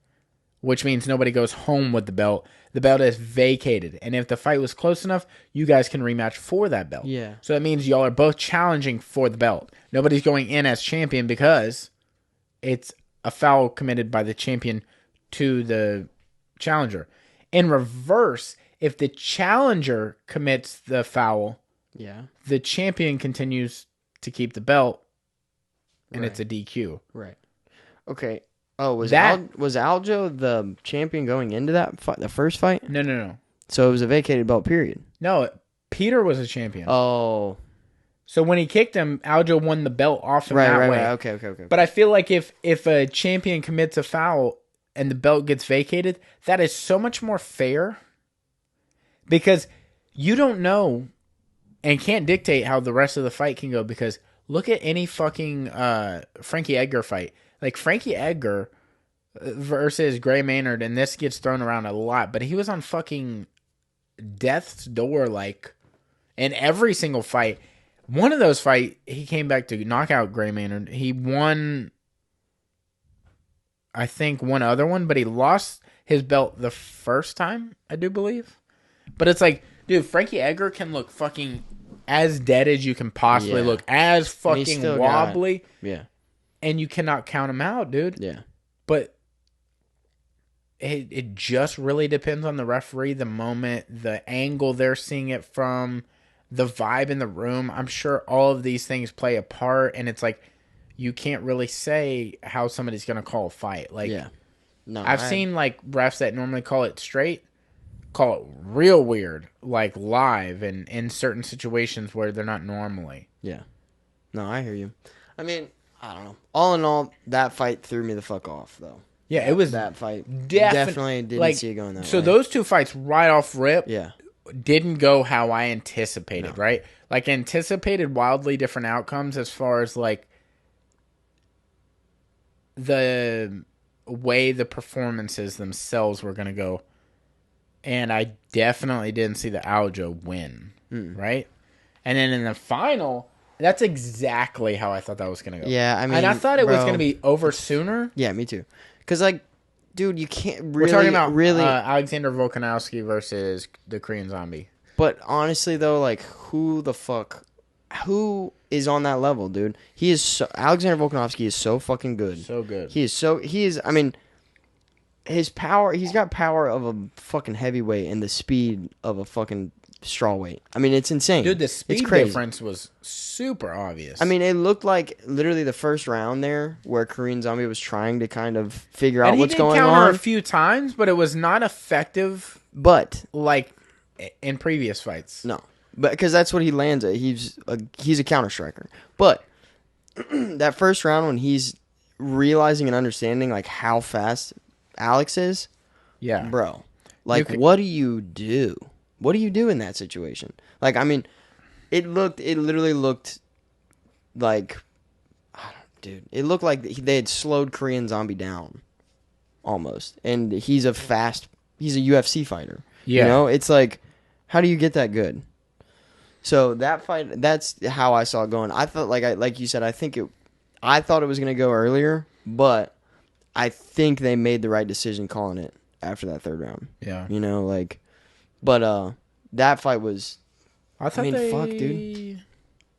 which means nobody goes home with the belt. The belt is vacated. And if the fight was close enough, you guys can rematch for that belt. Yeah. So that means y'all are both challenging for the belt. Nobody's going in as champion because it's a foul committed by the champion to the challenger. In reverse, if the challenger commits the foul, the champion continues to keep the belt, and it's a DQ. Right. Okay. Oh, was Aljo the champion going into that fight, the first fight? No. So it was a vacated belt, period. No, Peter was a champion. Oh. So when he kicked him, Aljo won the belt off him that way. Right. Okay. But I feel like if a champion commits a foul and the belt gets vacated, that is so much more fair because you don't know and can't dictate how the rest of the fight can go because look at any fucking Frankie Edgar fight. Like Frankie Edgar versus Gray Maynard, and this gets thrown around a lot, but he was on fucking death's door, like, in every single fight. One of those fights, he came back to knock out Gray Maynard. He won, I think, one other one, but he lost his belt the first time, I do believe. But it's like, dude, Frankie Edgar can look fucking as dead as you can possibly look, as fucking wobbly. Yeah. And you cannot count him out, dude. Yeah. But it just really depends on the referee, the moment, the angle they're seeing it from, the vibe in the room. I'm sure all of these things play a part, and it's like you can't really say how somebody's going to call a fight. Like, no, I've seen like refs that normally call it straight call it real weird, like live and in certain situations where they're not normally. Yeah. No, I hear you. I mean, I don't know. All in all, that fight threw me the fuck off, though. Yeah, it was that fight. definitely Didn't like, see it going that way. So those two fights right off rip, yeah, didn't go how I anticipated. No. Right, like anticipated wildly different outcomes as far as like the way the performances themselves were going to go. And I definitely didn't see the Aljo win, right? And then in the final, that's exactly how I thought that was going to go. Yeah, I mean, and I thought it was bro, going to be over sooner. Yeah, me too. Because, like, dude, you can't really... We're talking about really... Alexander Volkanovski versus the Korean Zombie. But honestly, though, like, who Who is on that level, dude? He is so... Alexander Volkanovski is so fucking good. So good. He is... I mean... His power, he's got power of a fucking heavyweight and the speed of a fucking strawweight. I mean, it's insane. Dude, the speed difference was super obvious. I mean, it looked like literally the first round there where Korean Zombie was trying to kind of figure out what's going on. He did counter a few times, but it was not effective. But like in previous fights. No. But because that's what he lands at. He's a counter striker. But that first round when he's realizing and understanding like how fast Alex is, yeah, bro. Like, what do you do? What do you do in that situation? Like, I mean, it literally looked like, dude, it looked like they had slowed Korean Zombie down, almost. And he's a UFC fighter. Yeah, you know, it's like, how do you get that good? So that fight, that's how I saw it going. I thought, like you said, I thought it was gonna go earlier, but I think they made the right decision calling it after that third round. Yeah. You know, like, but that fight was, fuck, dude. I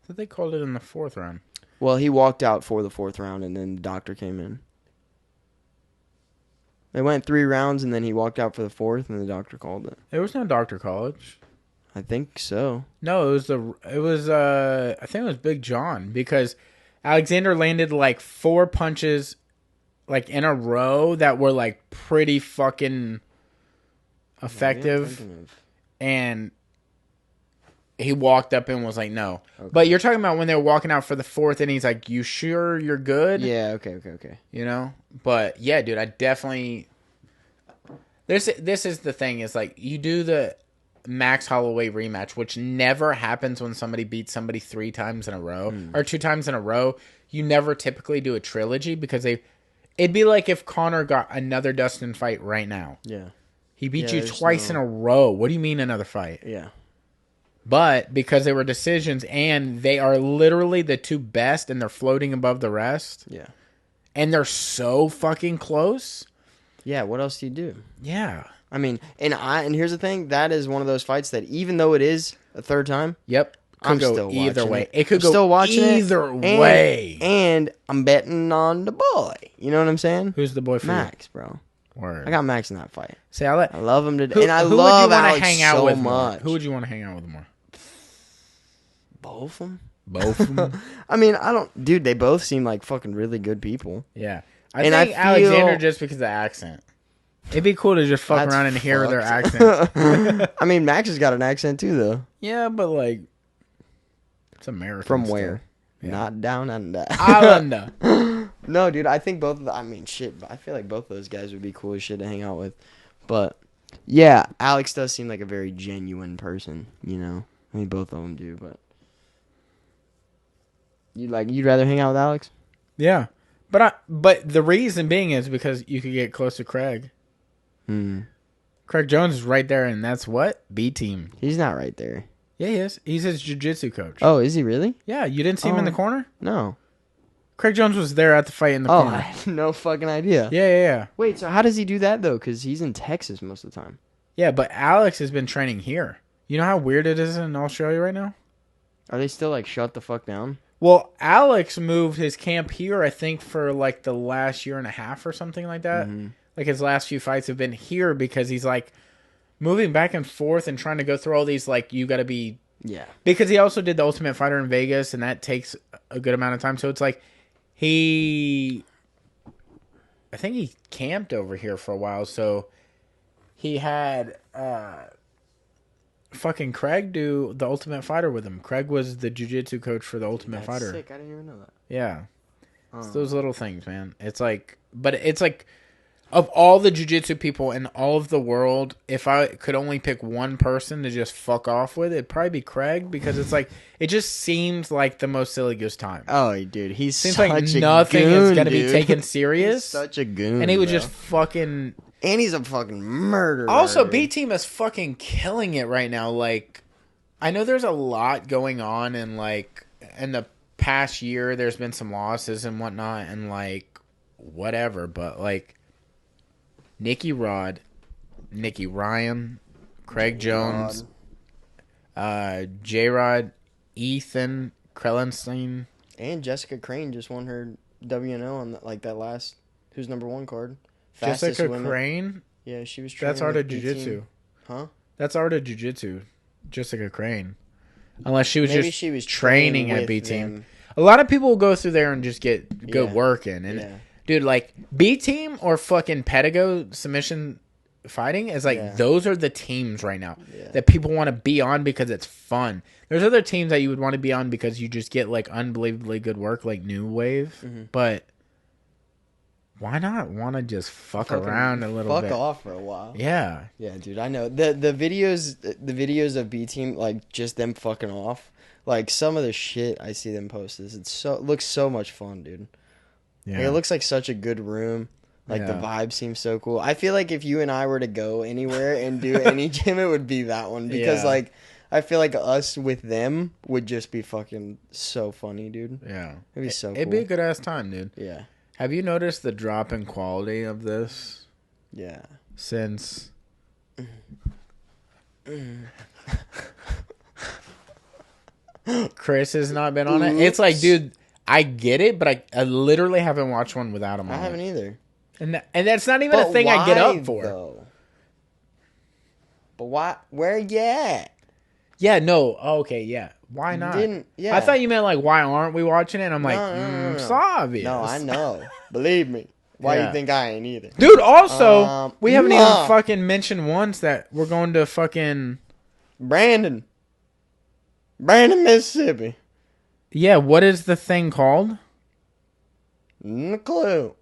thought they called it in the fourth round. Well, he walked out for the fourth round, and then the doctor came in. They went 3 rounds, and then he walked out for the fourth, and the doctor called it. There was no doctor college. I think so. No, I think it was Big John, because Alexander landed like 4 punches like in a row that were like pretty fucking effective, and he walked up and was like, no. Okay. But you're talking about when they were walking out for the fourth and he's like, you sure you're good? Yeah, okay. You know? But yeah, dude, I definitely this is the thing, is like, you do the Max Holloway rematch, which never happens when somebody beats somebody 3 times in a row or 2 times in a row. You never typically do a trilogy, because it'd be like if Conor got another Dustin fight right now. Yeah. He beat you twice in a row. What do you mean another fight? Yeah. But because they were decisions and they are literally the 2 best and they're floating above the rest. Yeah. And they're so fucking close. Yeah, what else do you do? Yeah. I mean, and here's the thing, that is one of those fights that even though it is a third time, yep. I'm still either watching way. It could go still watching either way. And I'm betting on the boy. You know what I'm saying? Who's the boy for Max, bro. Word. I got Max in that fight. See, I love him to, and I love Alex hang out so with much. Who would you want to hang out with more? Both of them. Both of them. I mean, dude. They both seem like fucking really good people. Yeah, I think Alexander, just because of the accent. It'd be cool to just fuck around and hear their accents. I mean, Max has got an accent too, though. Yeah, but like, it's American. From where? Yeah. Not down under. Islander. No, dude. I think both. I mean, shit. I feel like both those guys would be cool as shit to hang out with. But yeah, Alex does seem like a very genuine person. You know, I mean, both of them do. But you'd rather hang out with Alex? Yeah, but the reason being is because you could get close to Craig. Craig Jones is right there, and that's what? B team. He's not right there. Yeah, he is. He's his jiu-jitsu coach. Oh, is he really? Yeah, you didn't see him in the corner? No. Craig Jones was there at the fight in the corner. I had no fucking idea. Yeah. Wait, so how does he do that, though? Because he's in Texas most of the time. Yeah, but Alex has been training here. You know how weird it is in Australia right now? Are they still, like, shut the fuck down? Well, Alex moved his camp here, I think, for, like, the last year and a half or something like that. Mm-hmm. Like, his last few fights have been here because he's, like, moving back and forth and trying to go through all these, like, you got to be... Yeah. Because he also did the Ultimate Fighter in Vegas, and that takes a good amount of time. So it's like I think he camped over here for a while, so he had fucking Craig do the Ultimate Fighter with him. Craig was the jiu-jitsu coach for the Ultimate Fighter. Sick. I didn't even know that. Yeah. It's those little things, man. It's like, but it's like, of all the jiu-jitsu people in all of the world, if I could only pick one person to just fuck off with, it'd probably be Craig, because it's like, it just seems like the most silly goose time. Oh, dude, he's seems such like a nothing goon, is gonna be dude. taken serious. He's such a goon, and he would bro. just fucking. And he's a fucking murderer. Also, dude. B Team is fucking killing it right now. Like, I know there's a lot going on, and like in the past year, there's been some losses and whatnot, and like whatever, but like. Nicky Rod, Nicky Ryan, Craig Jones, J-Rod, Ethan Krellenstein. And Jessica Crane just won her WNO on that last Who's Number One card. Jessica women. Crane? Yeah, she was training That's Art of with Jiu-Jitsu. Huh? That's Art of Jiu-Jitsu. Jessica Crane. Unless she was Maybe just she was training at with B Team. them. A lot of people will go through there and just get good Yeah. work in. And Yeah. dude, like B Team or fucking Pedigo submission fighting is like those are the teams right now that people want to be on because it's fun. There's other teams that you would want to be on because you just get like unbelievably good work, like New Wave. But why not want to just fuck around a little bit? Fuck off for a while. Yeah. Yeah, dude, I know. The videos of B Team, like just them fucking off. Like some of the shit I see them post it looks so much fun, dude. Yeah. Like, it looks like such a good room. Like the vibe seems so cool. I feel like if you and I were to go anywhere and do any gym, it would be that one because like I feel like us with them would just be fucking so funny, dude. Yeah. It'd be so cool. It'd be a good ass time, dude. Yeah. Have you noticed the drop in quality of this? Yeah. Since Chris has not been on it. It's like, dude, I get it, but I literally haven't watched one without him on I haven't it. either. And that's not even a thing I get up for. Though? But why? Where you at? Yeah, no. Oh, okay, yeah. Why not? Yeah. I thought you meant like, why aren't we watching it? And I'm like, No. it's obvious. No, I know. Believe me. Why you think I ain't either? Dude, also, we haven't even nah. fucking mentioned once that we're going to fucking... Brandon, Mississippi. Yeah, what is the thing called? No clue.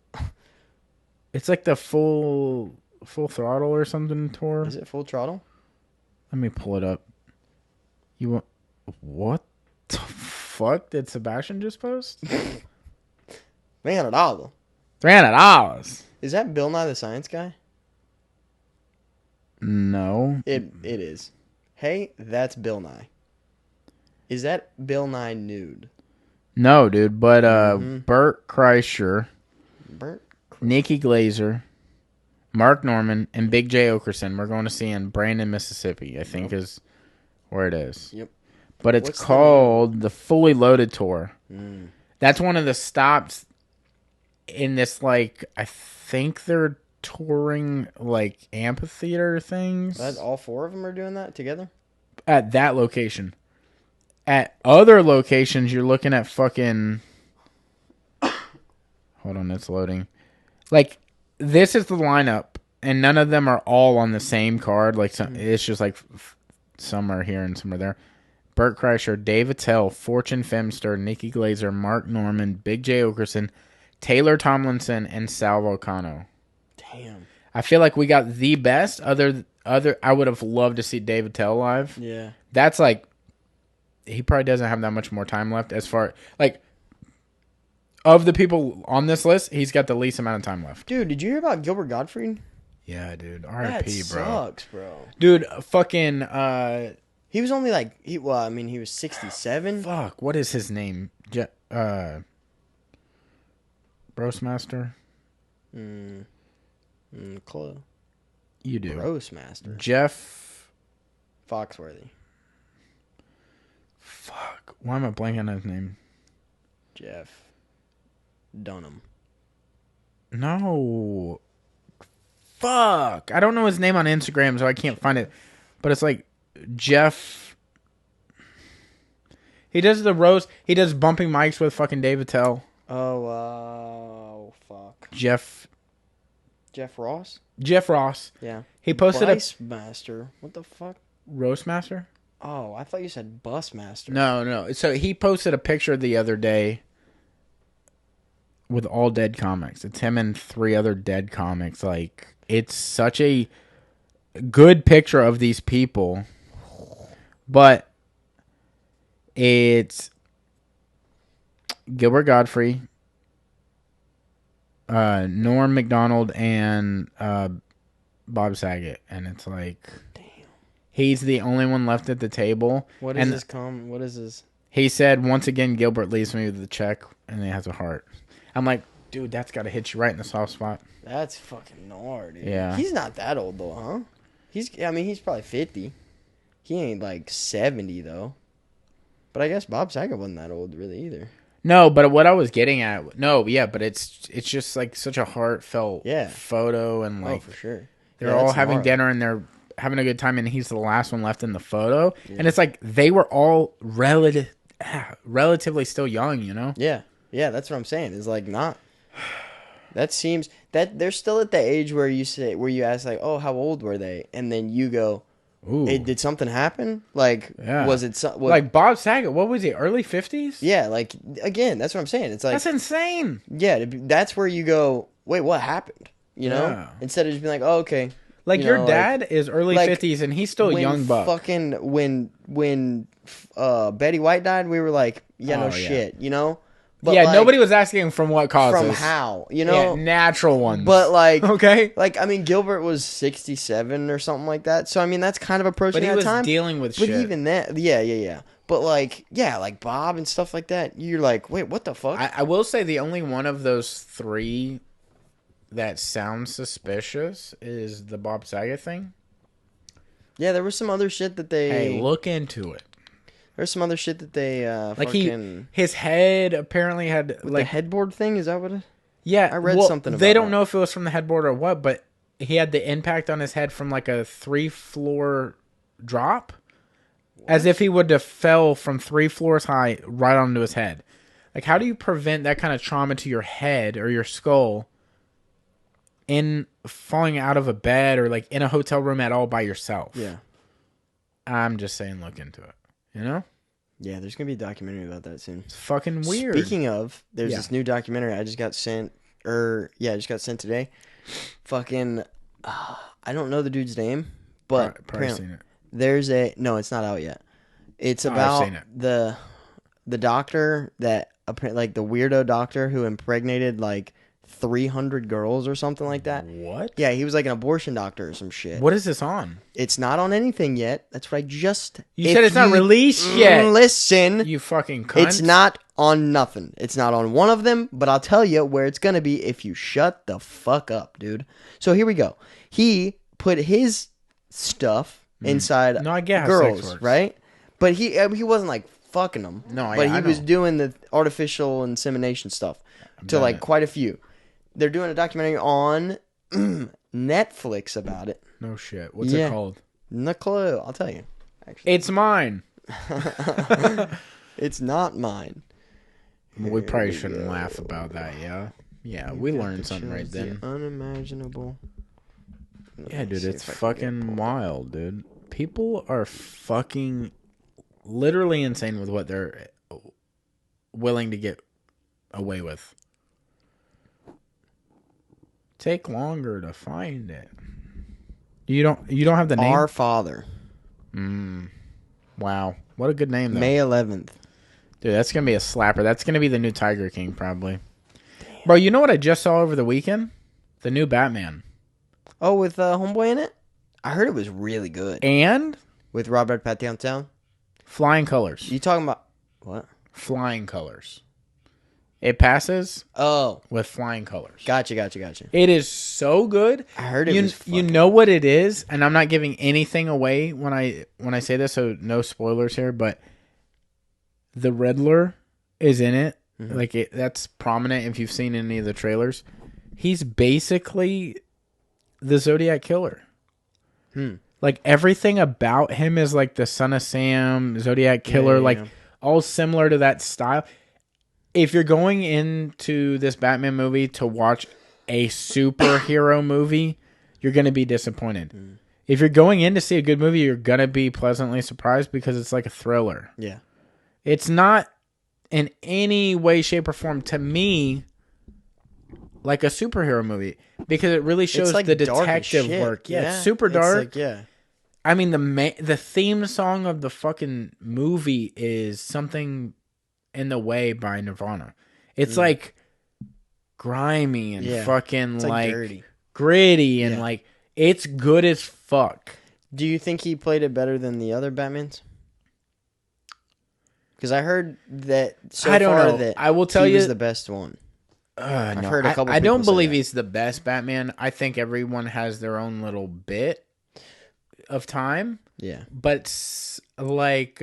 It's like the full throttle or something tour. Is it Full Throttle? Let me pull it up. You want... What the fuck did Sebastian just post? $300. $300. Is that Bill Nye the Science Guy? No. It is. Hey, that's Bill Nye. Is that Bill Nye nude? No, dude. But Bert Kreischer, Bert? Nikki Glazer, Mark Norman, and Big J Okerson we're going to see in Brandon, Mississippi, I think is where it is. Yep. But it's What's called the Fully Loaded Tour. That's one of the stops in this, like, I think they're touring, like, amphitheater things. All four of them are doing that together? At that location. At other locations, you're looking at fucking... Hold on, it's loading. Like, this is the lineup, and none of them are all on the same card. Like, it's just like some are here and some are there. Bert Kreischer, Dave Attell, Fortune Femster, Nikki Glazer, Mark Norman, Big J Okerson, Taylor Tomlinson, and Sal Volcano. Damn. I feel like we got the best. Other, I would have loved to see Dave Attell live. Yeah. That's like, he probably doesn't have that much more time left as far, like, of the people on this list, he's got the least amount of time left. Dude, did you hear about Gilbert Gottfried? Yeah, dude. That R.I.P., bro. sucks, bro. Dude, fucking, He was only like, he was 67. fuck, what is his name? Brosmaster? Clue. You do. Grossmaster. Jeff. Foxworthy. Fuck. Why am I blanking on his name? Jeff Dunham. No. Fuck. I don't know his name on Instagram, so I can't find it. But it's like Jeff. He does the roast. He does bumping mics with fucking Dave Attell. Oh, fuck. Jeff Jeff Ross? Jeff Ross. Yeah. He posted Bryce Master. What the fuck? Roast Master? Oh, I thought you said Bus Master. No. So he posted a picture the other day with all dead comics. It's him and 3 other dead comics. Like, it's such a good picture of these people, but it's Gilbert Godfrey, Norm Macdonald, and Bob Saget, and it's like, damn, he's the only one left at the table. What is What is this? He said, once again, Gilbert leaves me with a check, and it has a heart. I'm like, dude, that's got to hit you right in the soft spot. That's fucking gnarly, dude. Yeah. He's not that old, though, huh? He's probably 50. He ain't, like, 70, though. But I guess Bob Saget wasn't that old, really, either. No, but what I was getting at, but it's just, like, such a heartfelt photo, and, like, for sure. They're all having dinner, and they're having a good time, and he's the last one left in the photo. Yeah. And it's like, they were all relatively still young, you know? Yeah. Yeah, that's what I'm saying. It's like, not... That seems that they're still at the age where you ask, like, oh, how old were they? And then you go, ooh, did something happen? Like, was it like Bob Saget? What was he? Early 50s? Yeah, like, again, that's what I'm saying. It's like, that's insane. Yeah, that's where you go, wait, what happened? You know, instead of just being like, oh, okay. Like, your dad is early 50s, and he's still a young buck. Fucking when Betty White died, we were like, shit, you know. But yeah, like, nobody was asking from what causes. From how, you know? Yeah, natural ones. But, like... Okay. Like, I mean, Gilbert was 67 or something like that. So, I mean, that's kind of approaching that time. But he was dealing with shit. But even that... Yeah. But, like, like Bob and stuff like that, you're like, wait, what the fuck? I will say the only one of those 3 that sounds suspicious is the Bob Saget thing. Yeah, there was some other shit that they... Hey, look into it. There's some other shit that they like his head apparently had like the headboard thing. Is that what it? Yeah, I read something about they don't know if it was from the headboard or what, but he had the impact on his head from like a 3-floor drop, as if he would have fell from 3 floors high right onto his head. Like, how do you prevent that kind of trauma to your head or your skull in falling out of a bed or like in a hotel room at all by yourself? Yeah, I'm just saying, look into it. You know? Yeah, there's going to be a documentary about that soon. It's fucking weird. Speaking of, there's this new documentary I just got sent, I just got sent today. Fucking, I don't know the dude's name, but probably seen it. There's no, it's not out yet. It's about the doctor that, like the weirdo doctor who impregnated like 300 girls or something like that. What? Yeah, he was like an abortion doctor or some shit. What is this on? It's not on anything yet. That's what I just... You said it's not released yet. Listen. You fucking cunt. It's not on nothing. It's not on one of them, but I'll tell you where it's going to be if you shut the fuck up, dude. So here we go. He put his stuff inside girls, right? But he wasn't like fucking them. No, but he was doing the artificial insemination stuff to like quite a few. They're doing a documentary on Netflix about it. No shit. What's it called? No clue. I'll tell you. Actually. It's mine. It's not mine. We probably shouldn't laugh about that, yeah? Yeah, we learned something right then. Unimaginable. Yeah, dude, it's fucking wild, dude. People are fucking literally insane with what they're willing to get away with. Take longer to find it. You don't have the name? Our Father. Wow. What a good name, though. May 11th. Dude, that's going to be a slapper. That's going to be the new Tiger King, probably. Damn. Bro, you know what I just saw over the weekend? The new Batman. Oh, with Homeboy in it? I heard it was really good. And? With Robert Pattinson? Flying colors. You talking about... What? Flying colors. It passes. Oh, with flying colors. Gotcha. It is so good. I heard it was. You know what it is, and I'm not giving anything away when I say this, so no spoilers here. But the Riddler is in it. Mm-hmm. Like that's prominent if you've seen any of the trailers. He's basically the Zodiac killer. Like everything about him is like the Son of Sam, Zodiac killer, all similar to that style. If you're going into this Batman movie to watch a superhero movie, you're going to be disappointed. If you're going in to see a good movie, you're going to be pleasantly surprised because it's like a thriller. Yeah. It's not in any way, shape, or form, to me, like a superhero movie because it really shows like the dark as detective shit. work. Yeah, it's super dark. It's like, I mean, the theme song of the fucking movie is Something in the Way by Nirvana. It's like grimy and fucking it's like dirty. gritty and like it's good as fuck. Do you think he played it better than the other Batmans? Because I heard that I don't know. that I will tell he you was the best one. I've heard a couple I don't people say believe that. he's the best Batman. I think everyone has their own little bit of time. Yeah. But like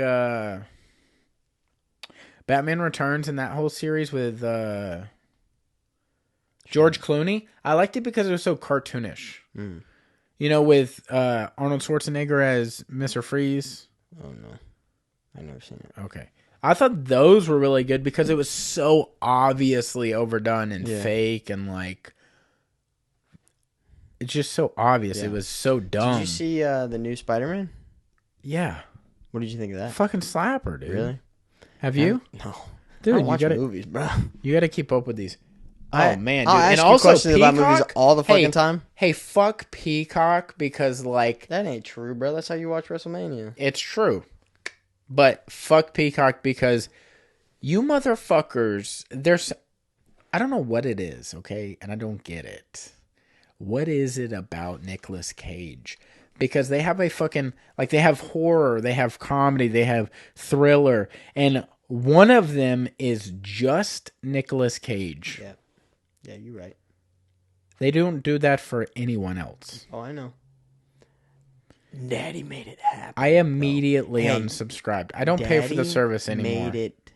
Batman Returns and that whole series with George Clooney, I liked it because it was so cartoonish. You know, with Arnold Schwarzenegger as Mr. Freeze. Oh, no. I've never seen it. Okay. I thought those were really good because it was so obviously overdone and fake and like it's just so obvious. Yeah. It was so dumb. Did you see the new Spider-Man? Yeah. What did you think of that? Fucking slapper, dude. Really? Have you? No. Dude, I don't watch movies, bro. You gotta keep up with these. Oh, man, dude. I'll ask And you also questions about movies Peacock? all the fucking time. Hey, fuck Peacock because like That ain't true, bro. That's how you watch WrestleMania. it's true. But fuck Peacock because you motherfuckers, I don't know what it is, okay? And I don't get it. What is it about Nicolas Cage? Because they have a fucking, like they have horror, they have comedy, they have thriller, and one of them is just Nicolas Cage. Yeah. Yeah, you're right. They don't do that for anyone else. Oh, I know. Daddy made it happen. I immediately unsubscribed. I don't pay for the service anymore. Made it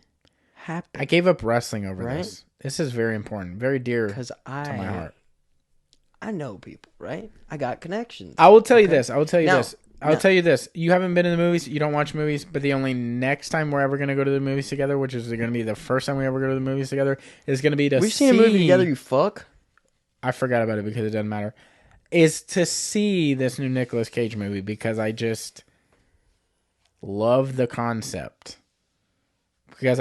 happen. I gave up wrestling over Right? this. This is very important, very dear to my heart. I know people, right? I got connections. I will tell you this. I will tell you Now- this. I'll tell you this. You haven't been in the movies. You don't watch movies. But the only next time we're ever going to go to the movies together, which is going to be the first time we ever go to the movies together, is going to be to We've seen a movie together, you fuck. I forgot about it because it doesn't matter. Is to see this new Nicolas Cage movie because I just love the concept. Because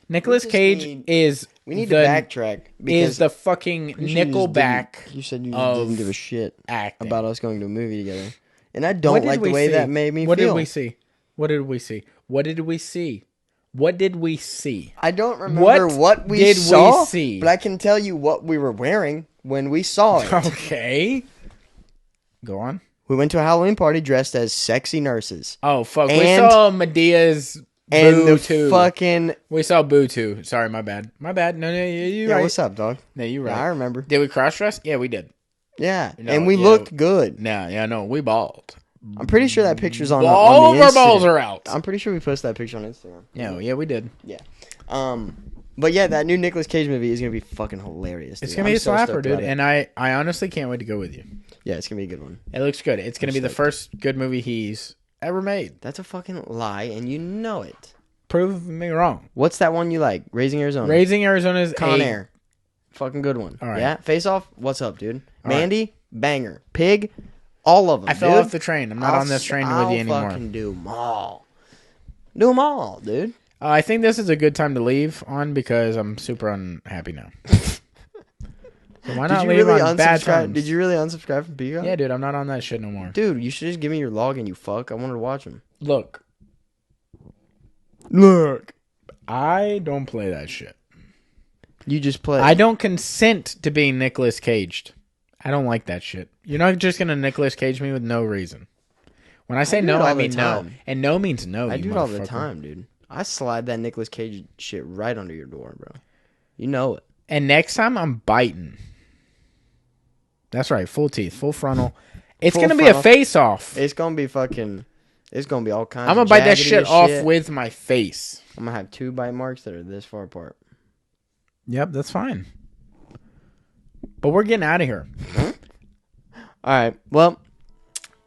Nicolas Cage is We need to backtrack. Is the fucking Nickelback. You said you just didn't give a shit acting about us going to a movie together. And I don't like the way that made me feel. What did we see? What did we see? What did we see? What did we see? I don't remember what we saw, see? But I can tell you what we were wearing when we saw it. Okay. Go on. We went to a Halloween party dressed as sexy nurses. Oh, fuck. We saw Medea's and the Boo fucking... We saw Boo 2. Sorry, my bad. My bad. No, you're right. What's up, dog? No, you're right. Yeah, I remember. Did we cross-dress? Yeah, we did. Yeah, No, and we looked good. No, we balled. I'm pretty sure that picture's on All on of the our Instagram. balls are out. I'm pretty sure we posted that picture on Instagram. Yeah, we did. Yeah. But yeah, that new Nicolas Cage movie is gonna be fucking hilarious. Dude. It's gonna be a slapper, dude, and I honestly can't wait to go with you. Yeah, it's gonna be a good one. It looks good. It's gonna be the first good movie he's ever made. That's a fucking lie, and you know it. Prove me wrong. What's that one you like? Raising Arizona. Raising Arizona is Con Air. Fucking good one. All right. Yeah. Face Off. What's up, dude? Mandy. Banger. Pig. All of them. I fell off the train. I'm not on this train with you anymore. I'll fucking do them all. Do them all, dude. I think this is a good time to leave on because I'm super unhappy now. So why not leave on bad times? Did you really unsubscribe from Peacock? Yeah, dude. I'm not on that shit no more. Dude, you should just give me your login, you fuck. I wanted to watch them. Look. I don't play that shit. You just play. I don't consent to being Nicolas Caged. I don't like that shit. You're not just going to Nicolas Cage me with no reason. When I say no, I mean no. And no means no, I do it all the time, dude. I slide that Nicolas Cage shit right under your door, bro. You know it. And next time, I'm biting. That's right. Full teeth. Full frontal. It's going to be a face-off. It's going to be fucking... It's going to be all kinds of I'm going to bite that jaggedy shit off with my face. I'm going to have 2 bite marks that are this far apart. Yep, that's fine. But we're getting out of here. All right. Well,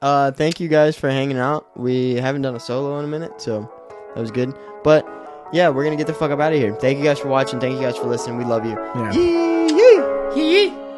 thank you guys for hanging out. We haven't done a solo in a minute, so that was good. But, yeah, we're going to get the fuck up out of here. Thank you guys for watching. Thank you guys for listening. We love you. Yeah. Yee, yee. Yee.